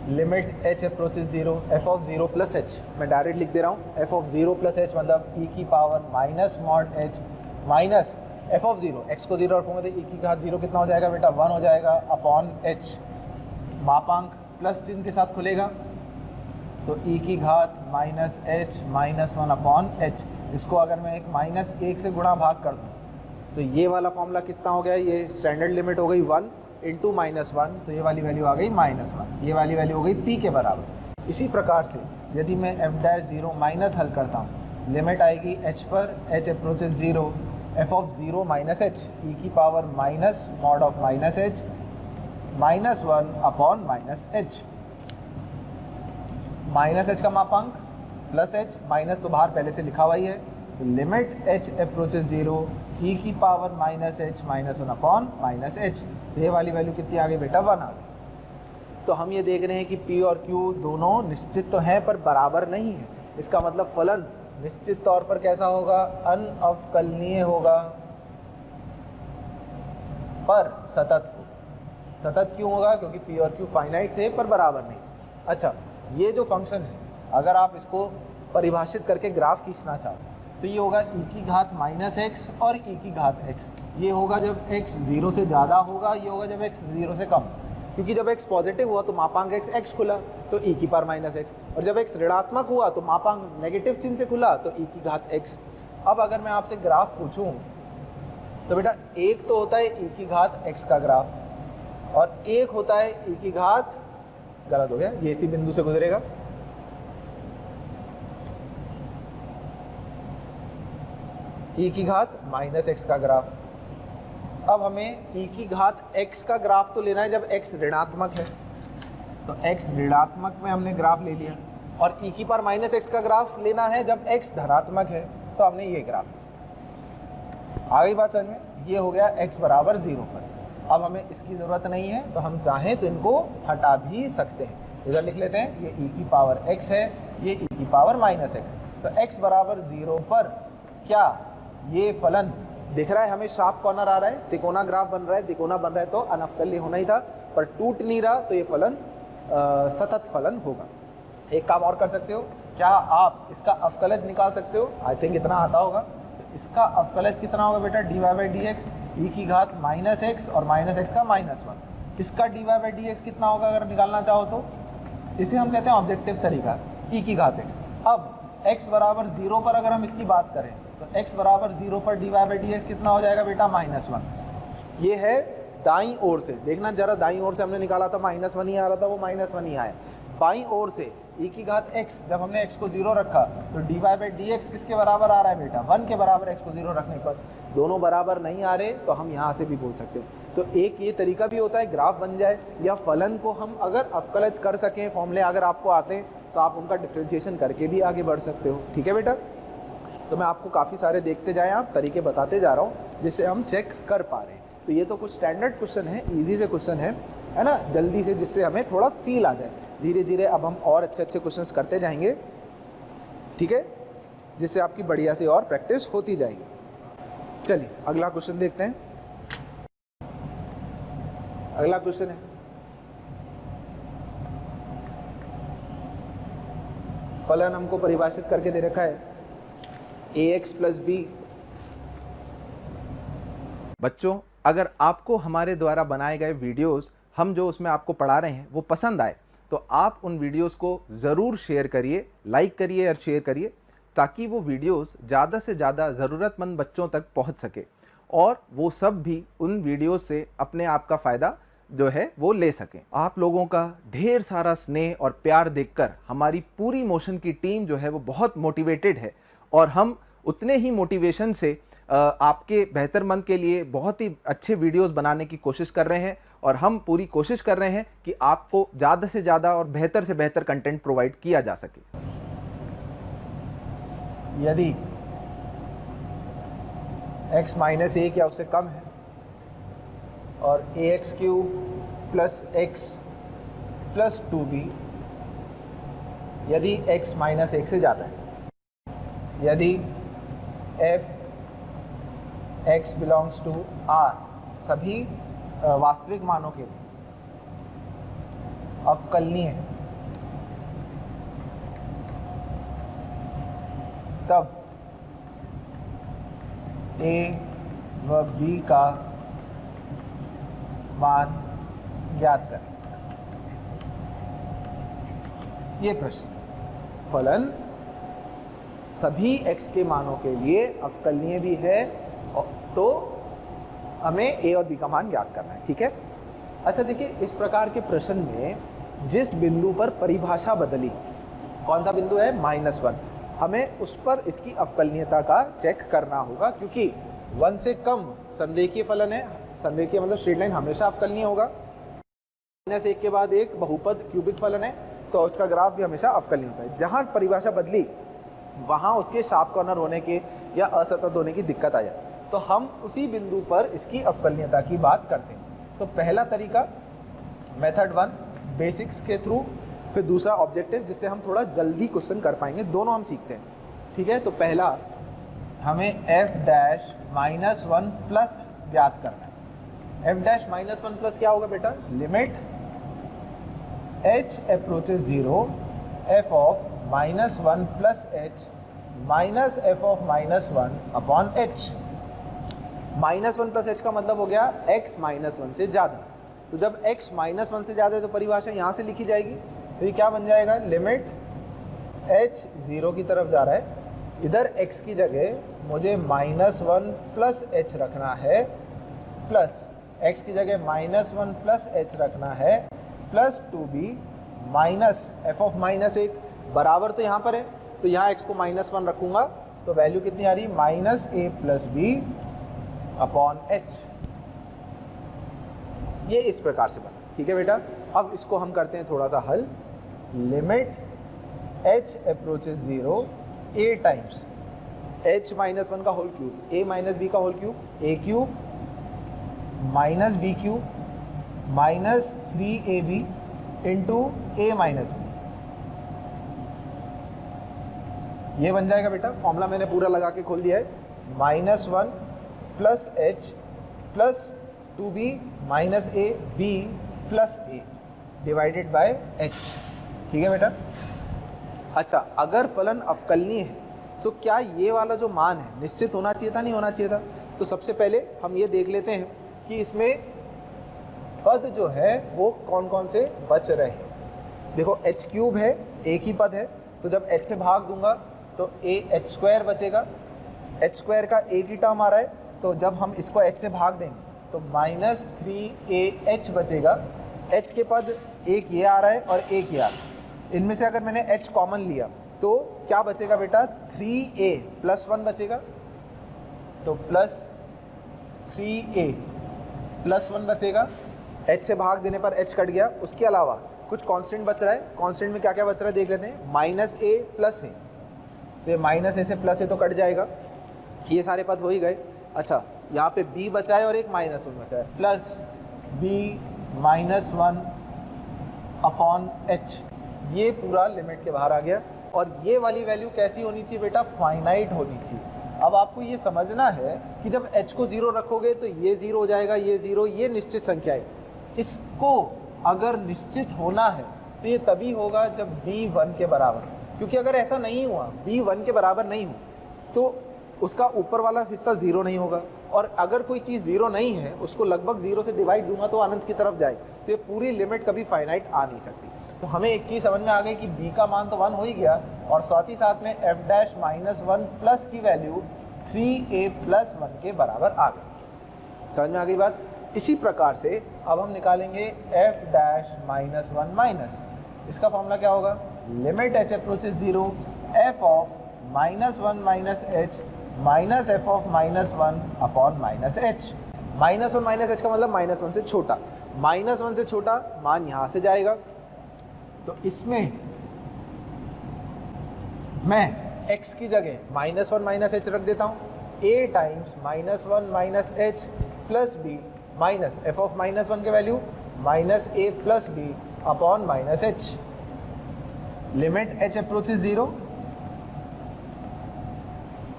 limit h approaches 0 f of 0 plus h, मैं डायरेक्ट लिख दे रहा हूँ, f ऑफ 0 प्लस h मतलब e की power minus mod h minus f of 0, x को 0 रखूँगा तो e की घात 0 कितना हो जाएगा बेटा? 1 हो जाएगा अपॉन h, मापांक प्लस चिन्ह के साथ खुलेगा तो e की घात minus h minus 1 upon h। इसको अगर मैं एक माइनस 1 से गुणा भाग कर दूँ तो ये वाला फॉर्मूला कितना हो गया? ये स्टैंडर्ड लिमिट हो गई 1 इंटू माइनस 1, तो ये वाली वैल्यू आ गई माइनस 1, ये वाली वैल्यू हो गई p के बराबर। इसी प्रकार से यदि मैं f डैश 0 माइनस हल करता हूँ, लिमिट आएगी h पर, h approaches 0 f of 0 minus h, e की power minus mod of minus h minus 1 upon minus h, minus h का मापांक प्लस h, माइनस तो बाहर पहले से लिखा हुआ ही है, तो लिमिट h अप्रोचेज 0 e की power minus h minus 1 upon minus h। ये वाली वैल्यू कितनी आ गई बेटा? 1 आ गई। तो हम ये देख रहे हैं कि p और q दोनों निश्चित तो हैं पर बराबर नहीं है। इसका मतलब फलन निश्चित तौर पर कैसा होगा? अनअवकलनीय होगा पर सतत हो। सतत क्यों होगा? क्योंकि p और q फाइनाइट थे पर बराबर नहीं। अच्छा, ये जो फंक्शन है अगर आप इसको परिभाषित करके ग्राफ खींचना चाहो तो ये होगा e की घात माइनस एक्स और e की घात x। ये होगा जब x 0 से ज़्यादा होगा, ये होगा जब x 0 से कम, क्योंकि जब x पॉजिटिव हुआ तो मापांक x खुला तो e की पावर माइनस एक्स, और जब x ऋणात्मक हुआ तो मापांक नेगेटिव चिन्ह से खुला तो e की घात x। अब अगर मैं आपसे ग्राफ पूछूं तो बेटा एक तो होता है e की घात x का ग्राफ और एक होता है e की घात, गलत हो गया, ये इसी बिंदु से गुजरेगा, e की घात माइनस एक्स का ग्राफ। अब हमें e की घात x का ग्राफ तो लेना है जब x ऋणात्मक है, तो x ऋणात्मक में हमने ग्राफ ले लिया, और e की पावर माइनस x का ग्राफ लेना है जब x धनात्मक है, तो हमने ये ग्राफ लिया। आ गई बात समझ में? ये हो गया x बराबर 0 पर। अब हमें इसकी ज़रूरत नहीं है, तो हम चाहें तो इनको हटा भी सकते हैं। इधर लिख लेते हैं, ये e की पावर x है, ये e की पावर माइनस x है। तो x बराबर 0 पर क्या ये फलन दिख रहा है हमें? शार्प कॉर्नर आ रहा है, तिकोना ग्राफ बन रहा है, तिकोना बन रहा है, तो अनवकल्य होना ही था, पर टूट नहीं रहा, तो ये फलन सतत फलन होगा। एक काम और कर सकते हो, क्या आप इसका अवकलज निकाल सकते हो? आई थिंक इतना आता होगा। तो इसका अवकलज कितना होगा बेटा? D Y by D X, e की घात माइनस एक्स और माइनस एक्स का माइनस 1। इसका D Y by D X कितना होगा अगर निकालना चाहो तो? इसे हम कहते हैं ऑब्जेक्टिव तरीका, ई की घात एक्स। अब x बराबर 0 पर अगर हम इसकी बात करें, तो x बराबर 0 पर D Y by D X कितना हो जाएगा बेटा? माइनस 1। ये है दाईं ओर से, देखना जरा, दाईं ओर से हमने निकाला था माइनस 1 ही आ रहा था, वो माइनस 1 ही आया। बाईं ओर से e की घात x, जब हमने x को 0 रखा, तो D Y by D X किसके बराबर आ रहा है बेटा? 1 के बराबर। x को 0 रखने पर दोनों बराबर नहीं आ रहे, तो हम यहाँ से भी बोल सकते हैं। तो एक ये तरीका भी होता है, ग्राफ बन जाए, या फलन को हम अगर अवकलज कर सकें, फॉर्मूले अगर आपको आते हैं, तो आप उनका डिफ्रेंशिएशन करके भी आगे बढ़ सकते हो। ठीक है बेटा? तो मैं आपको काफ़ी सारे देखते जाएं, आप तरीके बताते जा रहा हूँ जिससे हम चेक कर पा रहे हैं। तो ये तो कुछ स्टैंडर्ड क्वेश्चन है, इजी से क्वेश्चन है ना, जल्दी से, जिससे हमें थोड़ा फील आ जाए। धीरे धीरे अब हम और अच्छे अच्छे क्वेश्चंस करते जाएंगे, ठीक है, जिससे आपकी बढ़िया से और प्रैक्टिस होती जाएगी। चलिए अगला क्वेश्चन देखते हैं। अगला क्वेश्चन है, फलन हमको परिभाषित करके दे रखा है ax प्लस बी। बच्चों, अगर आपको हमारे द्वारा बनाए गए वीडियोस, हम जो उसमें आपको पढ़ा रहे हैं, वो पसंद आए, तो आप उन वीडियोस को ज़रूर शेयर करिए, लाइक करिए और शेयर करिए, ताकि वो वीडियोस ज़्यादा से ज़्यादा ज़रूरतमंद बच्चों तक पहुंच सके और वो सब भी उन वीडियोस से अपने आप का फ़ायदा जो है वो ले सकें। आप लोगों का ढेर सारा स्नेह और प्यार देखकर हमारी पूरी मोशन की टीम जो है वो बहुत मोटिवेटेड है, और हम उतने ही मोटिवेशन से आपके बेहतरमंद के लिए बहुत ही अच्छे वीडियोस बनाने की कोशिश कर रहे हैं, और हम पूरी कोशिश कर रहे हैं कि आपको ज़्यादा से ज़्यादा और बेहतर से बेहतर कंटेंट प्रोवाइड किया जा सके। यदि x माइनस 1 या उससे कम है और ax cube plus x plus 2b, यदि x माइनस 1 से ज़्यादा है, यदि f x belongs to r सभी वास्तविक मानों के लिए अवकलनीय है, तब a व b का मान ज्ञात करें। ये प्रश्न, फलन सभी x के मानों के लिए अवकलनीय भी है, तो हमें a और b का मान ज्ञात करना है। ठीक है? अच्छा देखिए, इस प्रकार के प्रश्न में जिस बिंदु पर परिभाषा बदली, कौन सा बिंदु है? -1, हमें उस पर इसकी अवकलनीयता का चेक करना होगा, क्योंकि 1 से कम संरेखीय फलन है। संरेखीय मतलब स्ट्रेट लाइन हमेशा अवकलनीय होगा। -1 के बाद एक बहुपद क्यूबिक फलन है, तो उसका ग्राफ भी हमेशा अवकलनीय होता है। जहाँ परिभाषा बदली, वहाँ उसके शार्प कॉर्नर होने के या असतत होने की दिक्कत आ जाए, तो हम उसी बिंदु पर इसकी अवकलनीयता की बात करते हैं। तो पहला तरीका मेथड 1 बेसिक्स के थ्रू, फिर दूसरा ऑब्जेक्टिव, जिससे हम थोड़ा जल्दी क्वेश्चन कर पाएंगे। दोनों हम सीखते हैं। ठीक है? तो पहला हमें f'-1 प्लस ज्ञात करना है। f'-1 प्लस क्या होगा बेटा? Limit h approaches 0 f of -1 plus h minus f of -1 upon h। -1 plus h का मतलब हो गया x -1 से ज़्यादा। तो जब x -1 से ज़्यादा है, तो परिभाषा यहाँ से लिखी जाएगी। तो ये क्या बन जाएगा? लिमिट h 0 की तरफ जा रहा है, इधर x की जगह मुझे -1 प्लस h रखना है, प्लस x की जगह -1 प्लस h रखना है, plus 2b minus f of -1 बराबर, तो यहाँ पर है, तो यहाँ x को -1 रखूँगा, तो वैल्यू कितनी आ रही? -a plus b upon h। ये इस प्रकार से बना, ठीक है बेटा। अब इसको हम करते हैं थोड़ा सा हल। Limit h approaches 0 a times h minus 1 का whole cube a minus B का whole cube a cube minus B cube minus 3ab into a minus B, ये बन जाएगा बेटा। फॉर्मूला मैंने पूरा लगा के खोल दिया है। -1 plus h plus 2b minus a b plus a divided by h, ठीक है बेटा। अच्छा, अगर फलन अवकलनीय है तो क्या ये वाला जो मान है निश्चित होना चाहिए था, नहीं होना चाहिए था? तो सबसे पहले हम ये देख लेते हैं कि इसमें पद जो है वो कौन कौन से बच रहे हैं। देखो h क्यूब है, एक ही पद है, तो जब h से भाग दूंगा तो a h स्क्वायर बचेगा। h स्क्वायर का एक ही टर्म आ रहा है, तो जब हम इसको h से भाग देंगे तो -3ah बचेगा। h के पद एक ये आ रहा है और एक ये आ रहा है, इनमें से अगर मैंने h कॉमन लिया तो क्या बचेगा बेटा? 3a प्लस 1 बचेगा, तो प्लस 3a प्लस 1 बचेगा। h से भाग देने पर h कट गया। उसके अलावा कुछ कांस्टेंट बच रहा है। कांस्टेंट में क्या क्या बच रहा है देख लेते हैं। -a प्लस a, तो ये -a से प्लस a तो कट जाएगा, ये सारे पद हो ही गए। अच्छा, यहाँ पे b बचा है और एक -1 बचा है, प्लस b -1 अपॉन h, ये पूरा लिमिट के बाहर आ गया। और ये वाली वैल्यू कैसी होनी चाहिए बेटा? फाइनाइट होनी चाहिए। अब आपको ये समझना है कि जब h को 0 रखोगे तो ये 0 हो जाएगा, ये 0, ये निश्चित संख्या है। इसको अगर निश्चित होना है तो ये तभी होगा जब b 1 के बराबर, क्योंकि अगर ऐसा नहीं हुआ, b 1 के बराबर नहीं हो, तो उसका ऊपर वाला हिस्सा 0 नहीं होगा। और अगर कोई चीज़ 0 नहीं है, उसको लगभग 0 से डिवाइड दूंगा तो अनंत की तरफ जाएगी, तो ये पूरी लिमिट कभी फाइनाइट आ नहीं सकती। तो हमें एक चीज़ समझ में आ गई कि b का मान तो 1 हो ही गया, और साथ ही साथ में f डैश -1 प्लस की वैल्यू 3a प्लस 1 के बराबर आ गई। समझ में आ गई बात? इसी प्रकार से अब हम निकालेंगे f डैश -1 माइनस, इसका फॉर्मूला क्या होगा? Limit h approaches 0 f of -1 minus h minus f of -1 upon -h। -1 minus h का मतलब -1 से छोटा, -1 से छोटा मान यहाँ से जाएगा, तो इसमें मैं x की जगह -1 माइनस h रख देता हूँ। a times -1 minus h plus b minus f of -1 के value -a plus b upon -h। Limit h approaches 0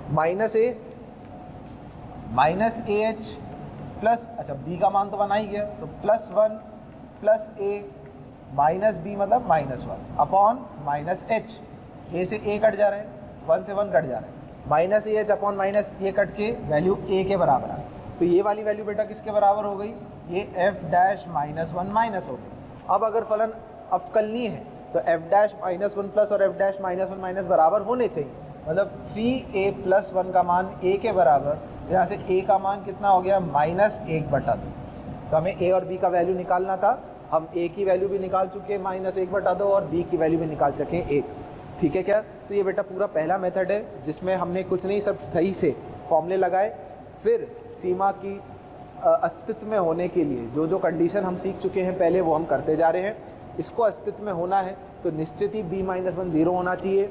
-a minus ah plus, अच्छा b का मान तो बना ही गया, तो +1 प्लस a माइनस b मतलब -1 अपॉन -h। a से a कट जा रहा है, 1 से 1 कट जा रहा है, -ah अपॉन माइनस ये कट के वैल्यू a के बराबर है। तो ये वाली वैल्यू बेटा किसके बराबर हो गई? ये f डैश -1 माइनस हो गई। अब अगर फलन अवकलनीय है तो f डैश -1 प्लस और f डैश -1 माइनस बराबर होने चाहिए, मतलब 3a प्लस 1 का मान a के बराबर। यहाँ से a का मान कितना हो गया? -1/2। तो हमें a और b का वैल्यू निकालना था, हम a की वैल्यू भी निकाल चुके -1/2 और b की वैल्यू भी निकाल चुके 1, ठीक है क्या? तो ये बेटा पूरा पहला मेथड है जिसमें हमने कुछ नहीं, सब सही से फॉर्मूले लगाए, फिर सीमा की अस्तित्व में होने के लिए जो जो कंडीशन हम सीख चुके हैं पहले वो हम करते जा रहे हैं। इसको अस्तित्व में होना है तो निश्चित ही b -1 0 होना चाहिए,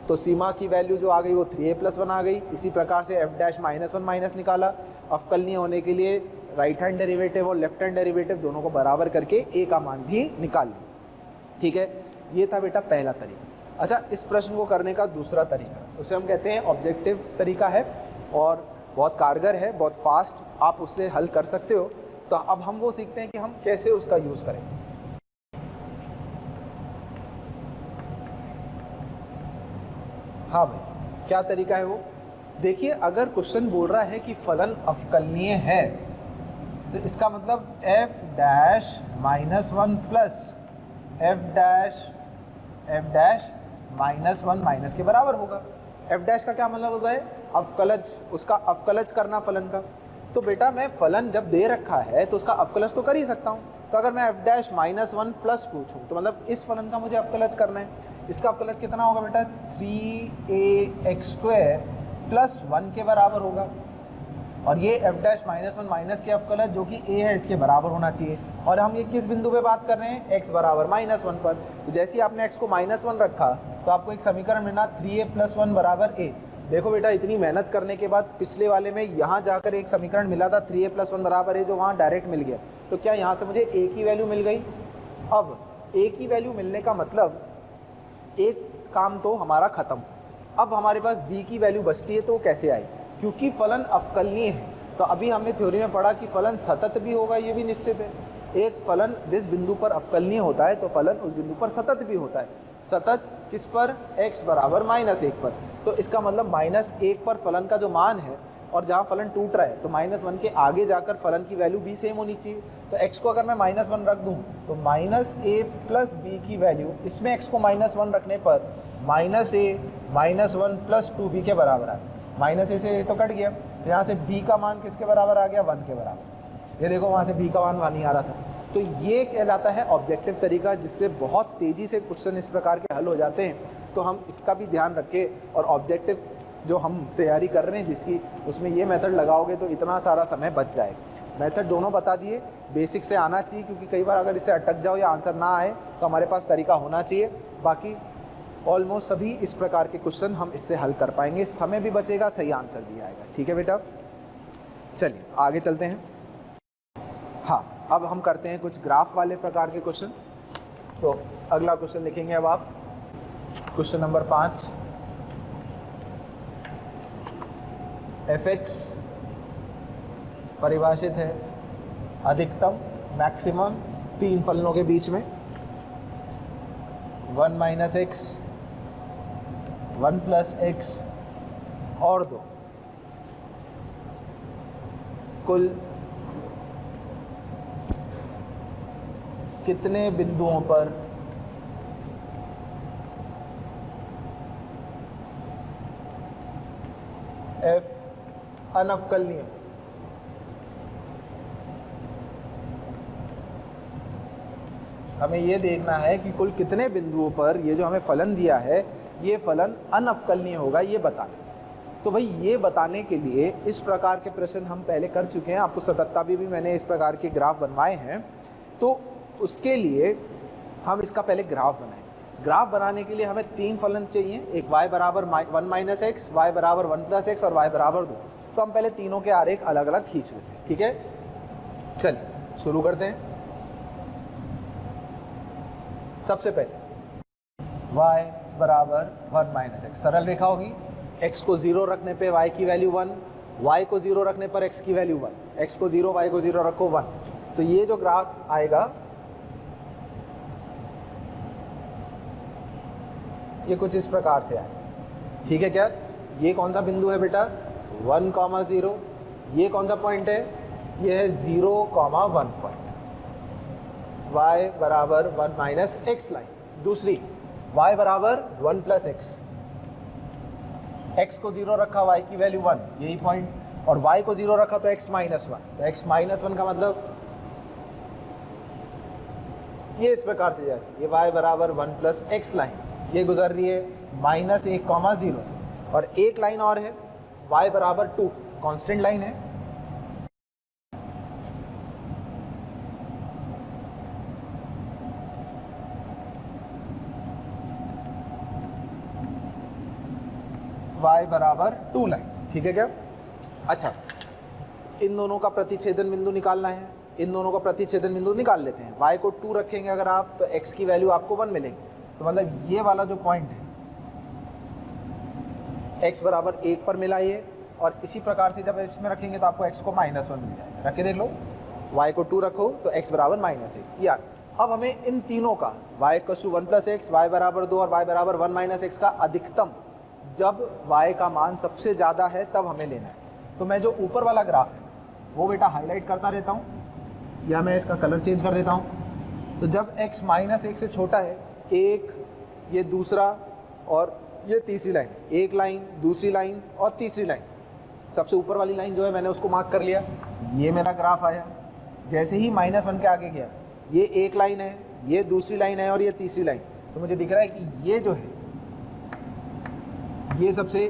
तो सीमा की वैल्यू जो आ गई वो 3a प्लस 1 आ गई। इसी प्रकार से f डैश -1 माइनस निकाला, अवकलनीय होने के लिए राइट हैंड डेरिवेटिव और लेफ्ट हैंड डेरिवेटिव दोनों को बराबर करके a का मान भी निकाल लिया, ठीक है? ये था बेटा पहला तरीका। अच्छा, इस प्रश्न को करने का दूसरा तरीका, उसे हम कहते हैं ऑब्जेक्टिव तरीका है और बहुत कारगर है, बहुत फास्ट आप उससे हल कर सकते हो। तो अब हम वो सीखते हैं कि हम कैसे उसका यूज़ करें। हाँ भाई, क्या तरीका है वो? देखिए, अगर क्वेश्चन बोल रहा है कि फलन अवकलनीय है तो इसका मतलब f dash -1 plus f dash -1 minus के बराबर होगा। f डैश का क्या मतलब होता है? अवकलज, उसका अवकलज करना फलन का। तो बेटा मैं फलन जब दे रखा है तो उसका अवकलज तो कर ही सकता हूँ। तो अगर मैं f डैश -1 प्लस पूछूँ तो मतलब इस फलन का मुझे अवकलज करना है। इसका अवकलज कितना होगा बेटा? 3ax² प्लस 1 के बराबर होगा। और ये f dash minus one minus के अवकल है जो कि a है, इसके बराबर होना चाहिए। और हम ये किस बिंदु पे बात कर रहे हैं, x बराबर -1 पर। तो जैसे ही आपने x को -1 रखा तो आपको एक समीकरण मिला 3a + 1 बराबर a। देखो बेटा, इतनी मेहनत करने के बाद पिछले वाले में यहाँ जाकर एक समीकरण मिला था 3a + 1 बराबर a, जो वहाँ डायरेक्ट मिल गया। तो क्या यहाँ से मुझे a की वैल्यू मिल गई? अब a की वैल्यू मिलने का मतलब एक काम तो हमारा खत्म। अब हमारे पास b की वैल्यू बचती है, तो कैसे आई? क्योंकि फलन अवकलनीय है। तो अभी हमने थ्योरी में पढ़ा कि फलन सतत भी होगा, ये भी निश्चित है। एक फलन जिस बिंदु पर अवकलनीय होता है तो फलन उस बिंदु पर सतत भी होता है। सतत किस पर? x बराबर -1 पर। तो इसका मतलब -1 पर फलन का जो मान है, और जहाँ फलन टूट रहा है तो -1 के आगे जाकर फलन की वैल्यू भी सेम होनी चाहिए। तो x को अगर मैं -1 रख दूँ तो -a + b की वैल्यू, इसमें x को -1 रखने पर -a -1 + 2b के बराबर आ गया। -a से तो कट गया, तो यहाँ से b का मान किसके बराबर आ गया? 1 के बराबर। ये देखो, वहाँ से b का मान वहाँ नहीं आ रहा था। तो ये कहलाता है ऑब्जेक्टिव तरीका, जिससे बहुत तेज़ी से क्वेश्चन इस प्रकार के हल हो जाते हैं। तो हम इसका भी ध्यान रखें, और ऑब्जेक्टिव जो हम तैयारी कर रहे हैं जिसकी, उसमें ये मेथड लगाओगे तो इतना सारा समय बच जाएगा। मेथड दोनों बता दिए, बेसिक से आना चाहिए, क्योंकि कई बार अगर इससे अटक जाओ या आंसर ना आए तो हमारे पास तरीका होना चाहिए। बाकी ऑलमोस्ट सभी इस प्रकार के क्वेश्चन हम इससे हल कर पाएंगे, समय भी बचेगा, सही आंसर भी आएगा। ठीक है बेटा, चलिए आगे चलते हैं। हाँ, अब हम करते हैं कुछ ग्राफ वाले प्रकार के क्वेश्चन। तो अगला क्वेश्चन लिखेंगे अब आप, क्वेश्चन नंबर 5। fx परिभाषित है अधिकतम मैक्सिमम 3 फलनों के बीच में, 1 - x, 1 + x और 2। कुल कितने बिंदुओं पर f अनवकलनीय? हमें ये देखना है कि कुल कितने बिंदुओं पर ये जो हमें फलन दिया है ये फलन अनवकलनीय होगा, ये बताना। तो भाई ये बताने के लिए इस प्रकार के प्रश्न हम पहले कर चुके हैं, आपको सततता भी मैंने इस प्रकार के ग्राफ बनवाए हैं। तो उसके लिए हम इसका पहले ग्राफ बनाएं। ग्राफ बनाने के लिए हमें 3 फलन चाहिए, एक y बराबर 1 - x, y बराबर 1 + x और y बराबर 2। तो हम पहले तीनों के आरेख अलग अलग खींच लेते हैं। ठीक है, चलिए शुरू करते हैं। सबसे पहले y बराबर 1 - x, सरल रेखा होगी। x को 0 रखने पे y की वैल्यू 1, y को 0 रखने पर x की वैल्यू 1, x को 0 y को 0 रखो 1। तो ये जो ग्राफ आएगा ये कुछ इस प्रकार से आएगा। ठीक है क्या? ये कौन सा बिंदु है बेटा? 1, 0। ये कौन सा पॉइंट है? ये है 0, 1 पॉइंट। y बराबर 1 - x लाइन। दूसरी y बराबर 1 + x, x को 0 रखा, y की वैल्यू 1, यही पॉइंट, और y को 0 रखा तो x - 1। तो x - 1 का मतलब ये इस प्रकार से जाती है। ये y बराबर 1 + x लाइन, ये गुजर रही है -1, 0 से। और एक लाइन और है y बराबर 2, कांस्टेंट लाइन है। y बराबर 2 लाइन। ठीक है क्या? अच्छा, इन दोनों का प्रतिच्छेदन बिंदु निकालना है। इन दोनों का प्रतिच्छेदन बिंदु निकाल लेते हैं। y को 2 रखेंगे अगर आप, तो x की वैल्यू आपको 1 मिलेगी। तो मतलब ये वाला जो पॉइंट है x बराबर 1 पर मिला ये, और इसी प्रकार से जब इसमें रखेंगे तो आपको x को -1 मिल जाएगा। रख के देख लो, y को 2 रखो तो x बराबर -1। यार अब हमें इन तीनों का y को 1 + x, y बराबर 2 और y बराबर 1 - x का अधिकतम, जब y का मान सबसे ज़्यादा है तब हमें लेना है। तो मैं जो ऊपर वाला ग्राफ है वो बेटा हाईलाइट करता रहता हूँ, या मैं इसका कलर चेंज कर देता हूँ। तो जब x -1 से छोटा है, एक, ये दूसरा और ये तीसरी लाइन, एक लाइन, दूसरी लाइन और तीसरी लाइन, सबसे ऊपर वाली लाइन जो है मैंने उसको मार्क कर लिया। ये मेरा ग्राफ आया। जैसे ही -1 के आगे गया, ये एक लाइन है, ये दूसरी लाइन है और ये तीसरी लाइन, तो मुझे दिख रहा है कि ये जो है ये सबसे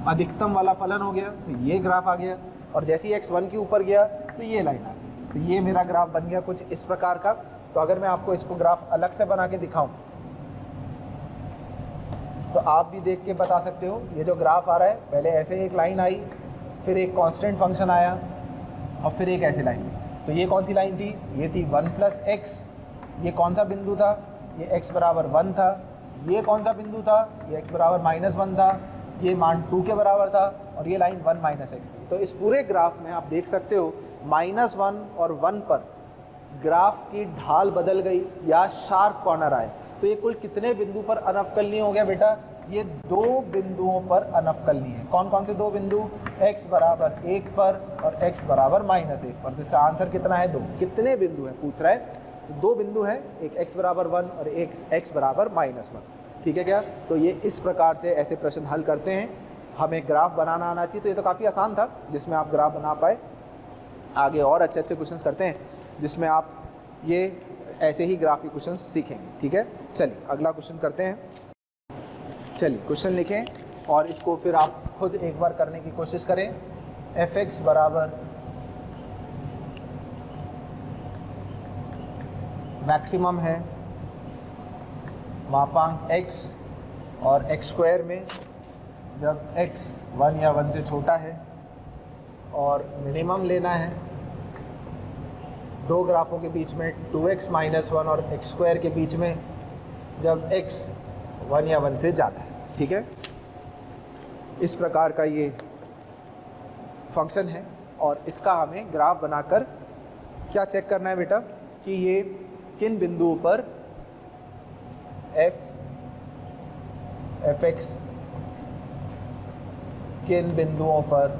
अधिकतम वाला फलन हो गया। तो ये ग्राफ आ गया। और जैसे ही x 1 के ऊपर गया तो ये लाइन आ गई। तो ये मेरा ग्राफ बन गया कुछ इस प्रकार का। तो अगर मैं आपको इसको ग्राफ अलग से बना के दिखाऊं तो आप भी देख के बता सकते हो। ये जो ग्राफ आ रहा है, पहले ऐसे एक लाइन आई, फिर एक कांस्टेंट फंक्शन आया और फिर एक ऐसी लाइन। तो ये कौन सी लाइन थी? ये थी 1 + x। ये कौन सा बिंदु था? ये x बराबर 1 था। ये कौन सा बिंदु था? ये x बराबर -1 था। ये मान 2 के बराबर था और ये लाइन 1 - x थी। तो इस पूरे ग्राफ में आप देख सकते हो -1 और 1 पर ग्राफ की ढाल बदल गई या शार्प कॉर्नर आए। तो ये कुल कितने बिंदु पर अनवकलनीय हो गया बेटा? ये 2 बिंदुओं पर अनवकलनीय है। कौन कौन से 2 बिंदु? x बराबर 1 पर और x बराबर -1 पर। तो इसका आंसर कितना है? 2। कितने बिंदु हैं पूछ रहा है? तो 2 बिंदु हैं, एक x बराबर 1 और एक x बराबर -1। ठीक है क्या? तो ये इस प्रकार से ऐसे प्रश्न हल करते हैं। हमें ग्राफ बनाना आना चाहिए। तो ये तो काफ़ी आसान था जिसमें आप ग्राफ बना पाए। आगे और अच्छे अच्छे क्वेश्चंस करते हैं जिसमें आप ये ऐसे ही ग्राफ के क्वेश्चंस सीखेंगे। ठीक है, चलिए अगला क्वेश्चन करते हैं। चलिए क्वेश्चन लिखें और इसको फिर आप खुद एक बार करने की कोशिश करें। f(x) बराबर मैक्सिमम है मापांक x और x² में जब x 1 या 1 से छोटा है, और मिनिमम लेना है दो ग्राफों के बीच में 2x - 1 और x² के बीच में जब x 1 या 1 से ज़्यादा है। ठीक है, इस प्रकार का ये फंक्शन है और इसका हमें ग्राफ बनाकर क्या चेक करना है बेटा कि ये किन बिंदुओं पर f(x) किन बिंदुओं पर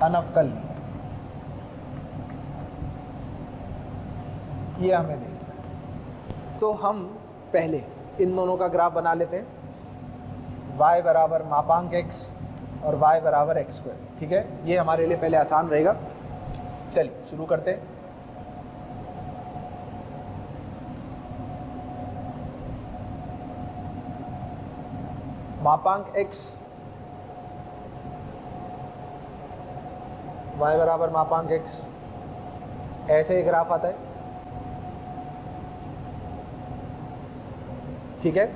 अनवकलनीय, ये हमें देखना है। तो हम पहले इन दोनों का ग्राफ बना लेते हैं। y बराबर मापांक x और y बराबर x²। ठीक है, ये हमारे लिए पहले आसान रहेगा। चलिए शुरू करते हैं। मापांक x y बराबर मापांक x, ऐसे एक ग्राफ आता है। ठीक है,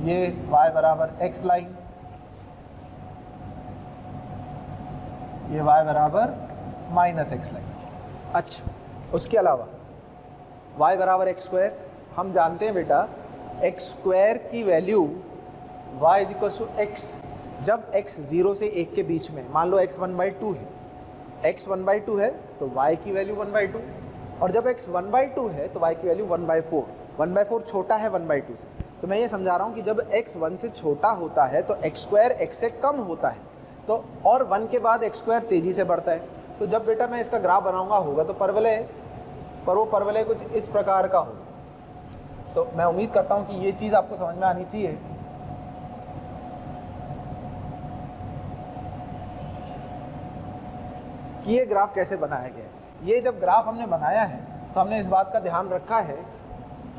ये y बराबर x लाइन, ये y बराबर -x लाइन। अच्छा, उसके अलावा y बराबर x²। हम जानते हैं बेटा x² की वैल्यू y = x जब x 0 से 1 के बीच में, मान लो x 1/2 है, x 1/2 है तो y की वैल्यू 1/2, और जब x 1/2 है तो y की वैल्यू 1/4। 1/4 छोटा है 1/2 से। तो मैं ये समझा रहा हूँ कि जब x 1 से छोटा होता है तो x² x से कम होता है, तो और 1 के बाद x² तेज़ी से बढ़ता है। तो जब बेटा मैं इसका ग्राफ बनाऊंगा होगा तो परवलय, पर वो परवलय कुछ इस प्रकार का होगा। तो मैं उम्मीद करता हूँ कि ये चीज़ आपको समझ में आनी चाहिए कि ये ग्राफ कैसे बनाया गया है। ये जब ग्राफ हमने बनाया है तो हमने इस बात का ध्यान रखा है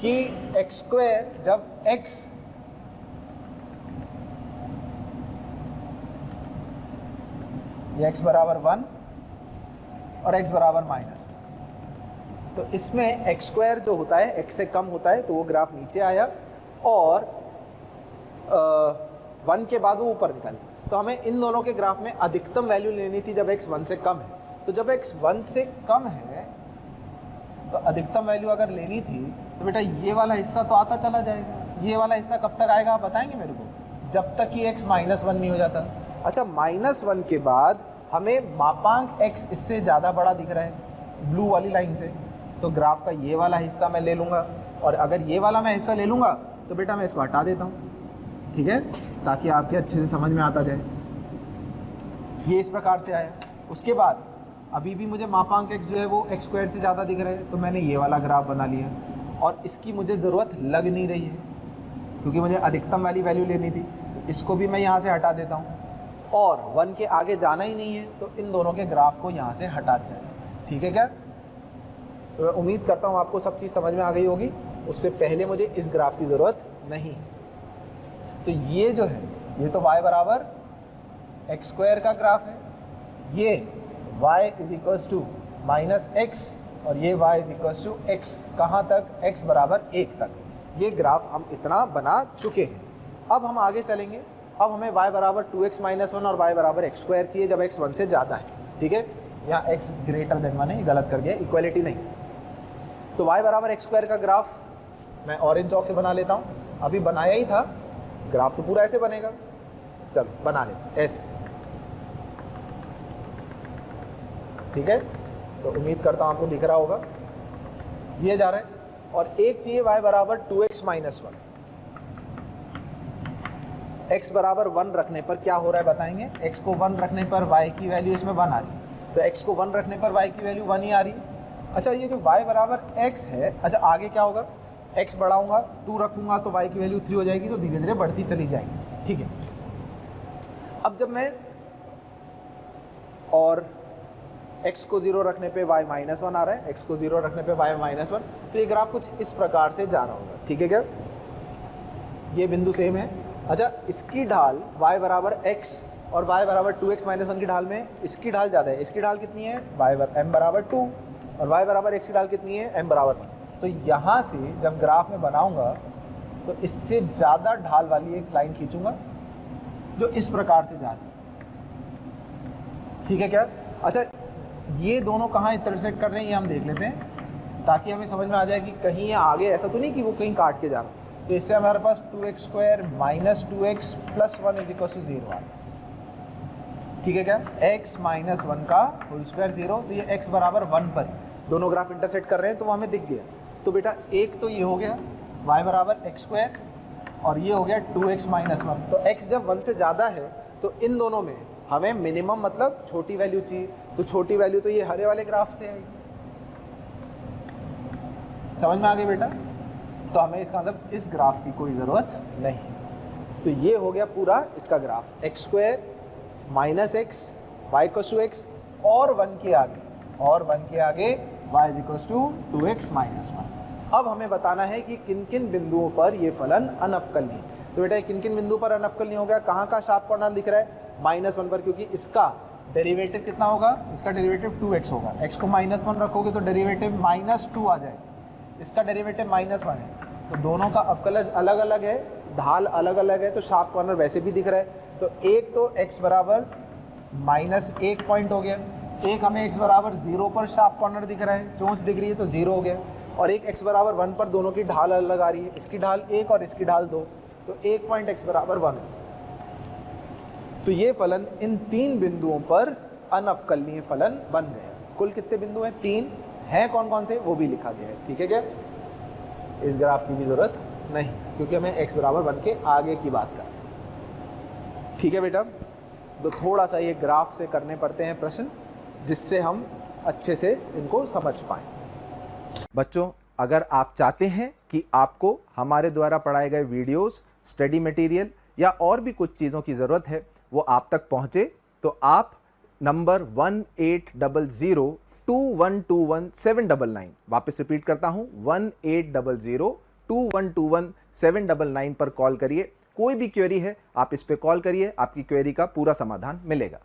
कि x² जब x ये x बराबर 1 और x बराबर -1, तो इसमें x² जो होता है x से कम होता है तो वो ग्राफ नीचे आया, और 1 के बाद वो ऊपर निकल। तो हमें इन दोनों के ग्राफ में अधिकतम वैल्यू लेनी थी जब x 1 से कम है। तो जब x 1 से कम है तो अधिकतम वैल्यू अगर लेनी थी तो बेटा ये वाला हिस्सा तो आता चला जाएगा। ये वाला हिस्सा कब तक आएगा आप बताएंगे मेरे को? जब तक कि x -1 नहीं हो जाता। अच्छा, -1 के बाद हमें मापांक x इससे ज़्यादा बड़ा दिख रहा है ब्लू वाली लाइन से, तो ग्राफ का ये वाला हिस्सा मैं ले लूँगा, और अगर ये वाला मैं हिस्सा ले लूँगा तो बेटा मैं इसको हटा देता हूँ। ठीक है, ताकि आपके अच्छे से समझ में आता जाए। ये इस प्रकार से आया। उसके बाद अभी भी मुझे मापांक x जो है वो x² से ज़्यादा दिख रहा है, तो मैंने ये वाला ग्राफ बना लिया, और इसकी मुझे ज़रूरत लग नहीं रही है क्योंकि मुझे अधिकतम वाली वैल्यू लेनी थी। तो इसको भी मैं यहाँ से हटा देता हूँ, और 1 के आगे जाना ही नहीं है तो इन दोनों के ग्राफ को यहाँ से हटा दिया जाए। ठीक है क्या? तो मैं उम्मीद करता हूँ आपको सब चीज़ समझ में आ गई होगी। उससे पहले मुझे इस ग्राफ की ज़रूरत नहीं। तो ये जो है ये तो y बराबर एक्स स्क्वायर का ग्राफ है, ये y is equals to minus X और ये y is equals to X, कहाँ तक, x बराबर 1 तक। ये ग्राफ हम इतना बना चुके हैं। अब हम आगे चलेंगे। अब हमें y बराबर 2x माइनस 1 और y बराबर एक्स स्क्वायर चाहिए जब x 1 से ज़्यादा है, ठीक है। यहाँ x ग्रेटर देन 1 है, गलत कर दिया, इक्वलिटी नहीं। तो y बराबर एक्स स्क्वायर का ग्राफ मैं ऑरेंज चौक से बना लेता हूँ, अभी बनाया ही था, ग्राफ तो पूरा ऐसे बनेगा। चलो बना लेते ऐसे, ठीक है। तो उम्मीद करता हूँ आपको दिख रहा होगा, ये जा रहा है। और एक चाहिए y बराबर 2x माइनस 1। x बराबर 1 रखने पर क्या हो रहा है बताएंगे। x को 1 रखने पर y की वैल्यू इसमें 1 आ रही है, तो x को 1 रखने पर y की वैल्यू 1 ही आ रही है। अच्छा, ये जो y बराबर x है, अच्छा आगे क्या होगा, x बढ़ाऊंगा 2 रखूंगा तो y की वैल्यू 3 हो जाएगी, तो धीरे धीरे बढ़ती चली जाएगी, ठीक है। अब जब मैं और x को 0 रखने पे y माइनस 1 आ रहा है, x को 0 रखने पे y माइनस 1, तो ये ग्राफ कुछ इस प्रकार से जा रहा होगा, ठीक है क्या। ये बिंदु सेम है। अच्छा, इसकी ढाल y बराबर x और y बराबर 2x माइनस 1 की ढाल में इसकी ढाल ज़्यादा है। इसकी ढाल कितनी है, m बराबर 2 और y बराबर x की ढाल कितनी है, m बराबर 1। तो यहाँ से जब ग्राफ में बनाऊंगा तो इससे ज़्यादा ढाल वाली एक लाइन खींचूंगा जो इस प्रकार से जा रही है, ठीक है क्या। अच्छा, ये दोनों कहाँ इंटरसेक्ट कर रहे हैं ये हम देख लेते हैं, ताकि हमें समझ में आ जाए कि कहीं ये आगे ऐसा तो नहीं कि वो कहीं काट के जा रहा है। तो इससे हमारे पास 2x square minus 2x plus 1 is equal to 0 आ, ठीक है क्या। x माइनस 1 का होल स्क्वायर 0, तो ये x बराबर 1 पर दोनों ग्राफ इंटरसेक्ट कर रहे हैं, तो वो हमें दिख गया। तो बेटा एक तो ये हो गया y बराबर एक्स स्क्वायर और ये हो गया 2x माइनस 1। तो x जब 1 से ज़्यादा है तो इन दोनों में हमें मिनिमम मतलब छोटी वैल्यू चाहिए, तो छोटी वैल्यू तो ये हरे वाले ग्राफ से आएगी। समझ में आ गई बेटा। तो हमें इसका मतलब इस ग्राफ की कोई ज़रूरत नहीं। तो ये हो गया पूरा इसका graph, X square minus X Y equals to X और 1 के आगे y is equals to 2x minus 1। अब हमें बताना है कि किन किन बिंदुओं पर ये फलन अनवकलनीय है। तो बेटा किन किन बिंदु पर अनवकलनीय हो गया, कहाँ का शार्प कॉर्नर दिख रहा है, -1 पर, क्योंकि इसका डेरिवेटिव कितना होगा, इसका डेरिवेटिव 2x होगा। x को -1 रखोगे तो डेरिवेटिव -2 आ जाएगा, इसका डेरिवेटिव -1 है। तो दोनों का अवकलज अलग अलग है, ढाल अलग अलग है, तो शार्प कॉर्नर वैसे भी दिख रहा है। तो एक तो x बराबर -1 पॉइंट हो गया, एक हमें x बराबर 0 पर शार्प कॉर्नर दिख रहा है, चोंच दिख रही है तो 0 हो गया, और एक x बराबर 1 पर दोनों की ढाल अलग आ रही है, इसकी ढाल 1 और इसकी ढाल 2, तो 1 पॉइंट x बराबर 1 है। तो ये फलन इन 3 बिंदुओं पर अनवकलनीय फलन बन गया। कुल कितने बिंदु हैं, 3 हैं, कौन कौन से वो भी लिखा गया है, ठीक है क्या। इस ग्राफ की भी जरूरत नहीं, क्योंकि हमें x बराबर 1 के आगे की बात कर, ठीक है बेटा। तो थोड़ा सा ये ग्राफ से करने पड़ते हैं प्रश्न, जिससे हम अच्छे से इनको समझ पाएं। बच्चों, अगर आप चाहते हैं कि आपको हमारे द्वारा पढ़ाए गए वीडियोस, स्टडी मटेरियल या और भी कुछ चीज़ों की ज़रूरत है वो आप तक पहुँचे, तो आप नंबर 18002121 वापस रिपीट करता हूँ, 18002121 पर कॉल करिए। कोई भी क्वेरी है आप इस पे कॉल करिए, आपकी क्वेरी का पूरा समाधान मिलेगा।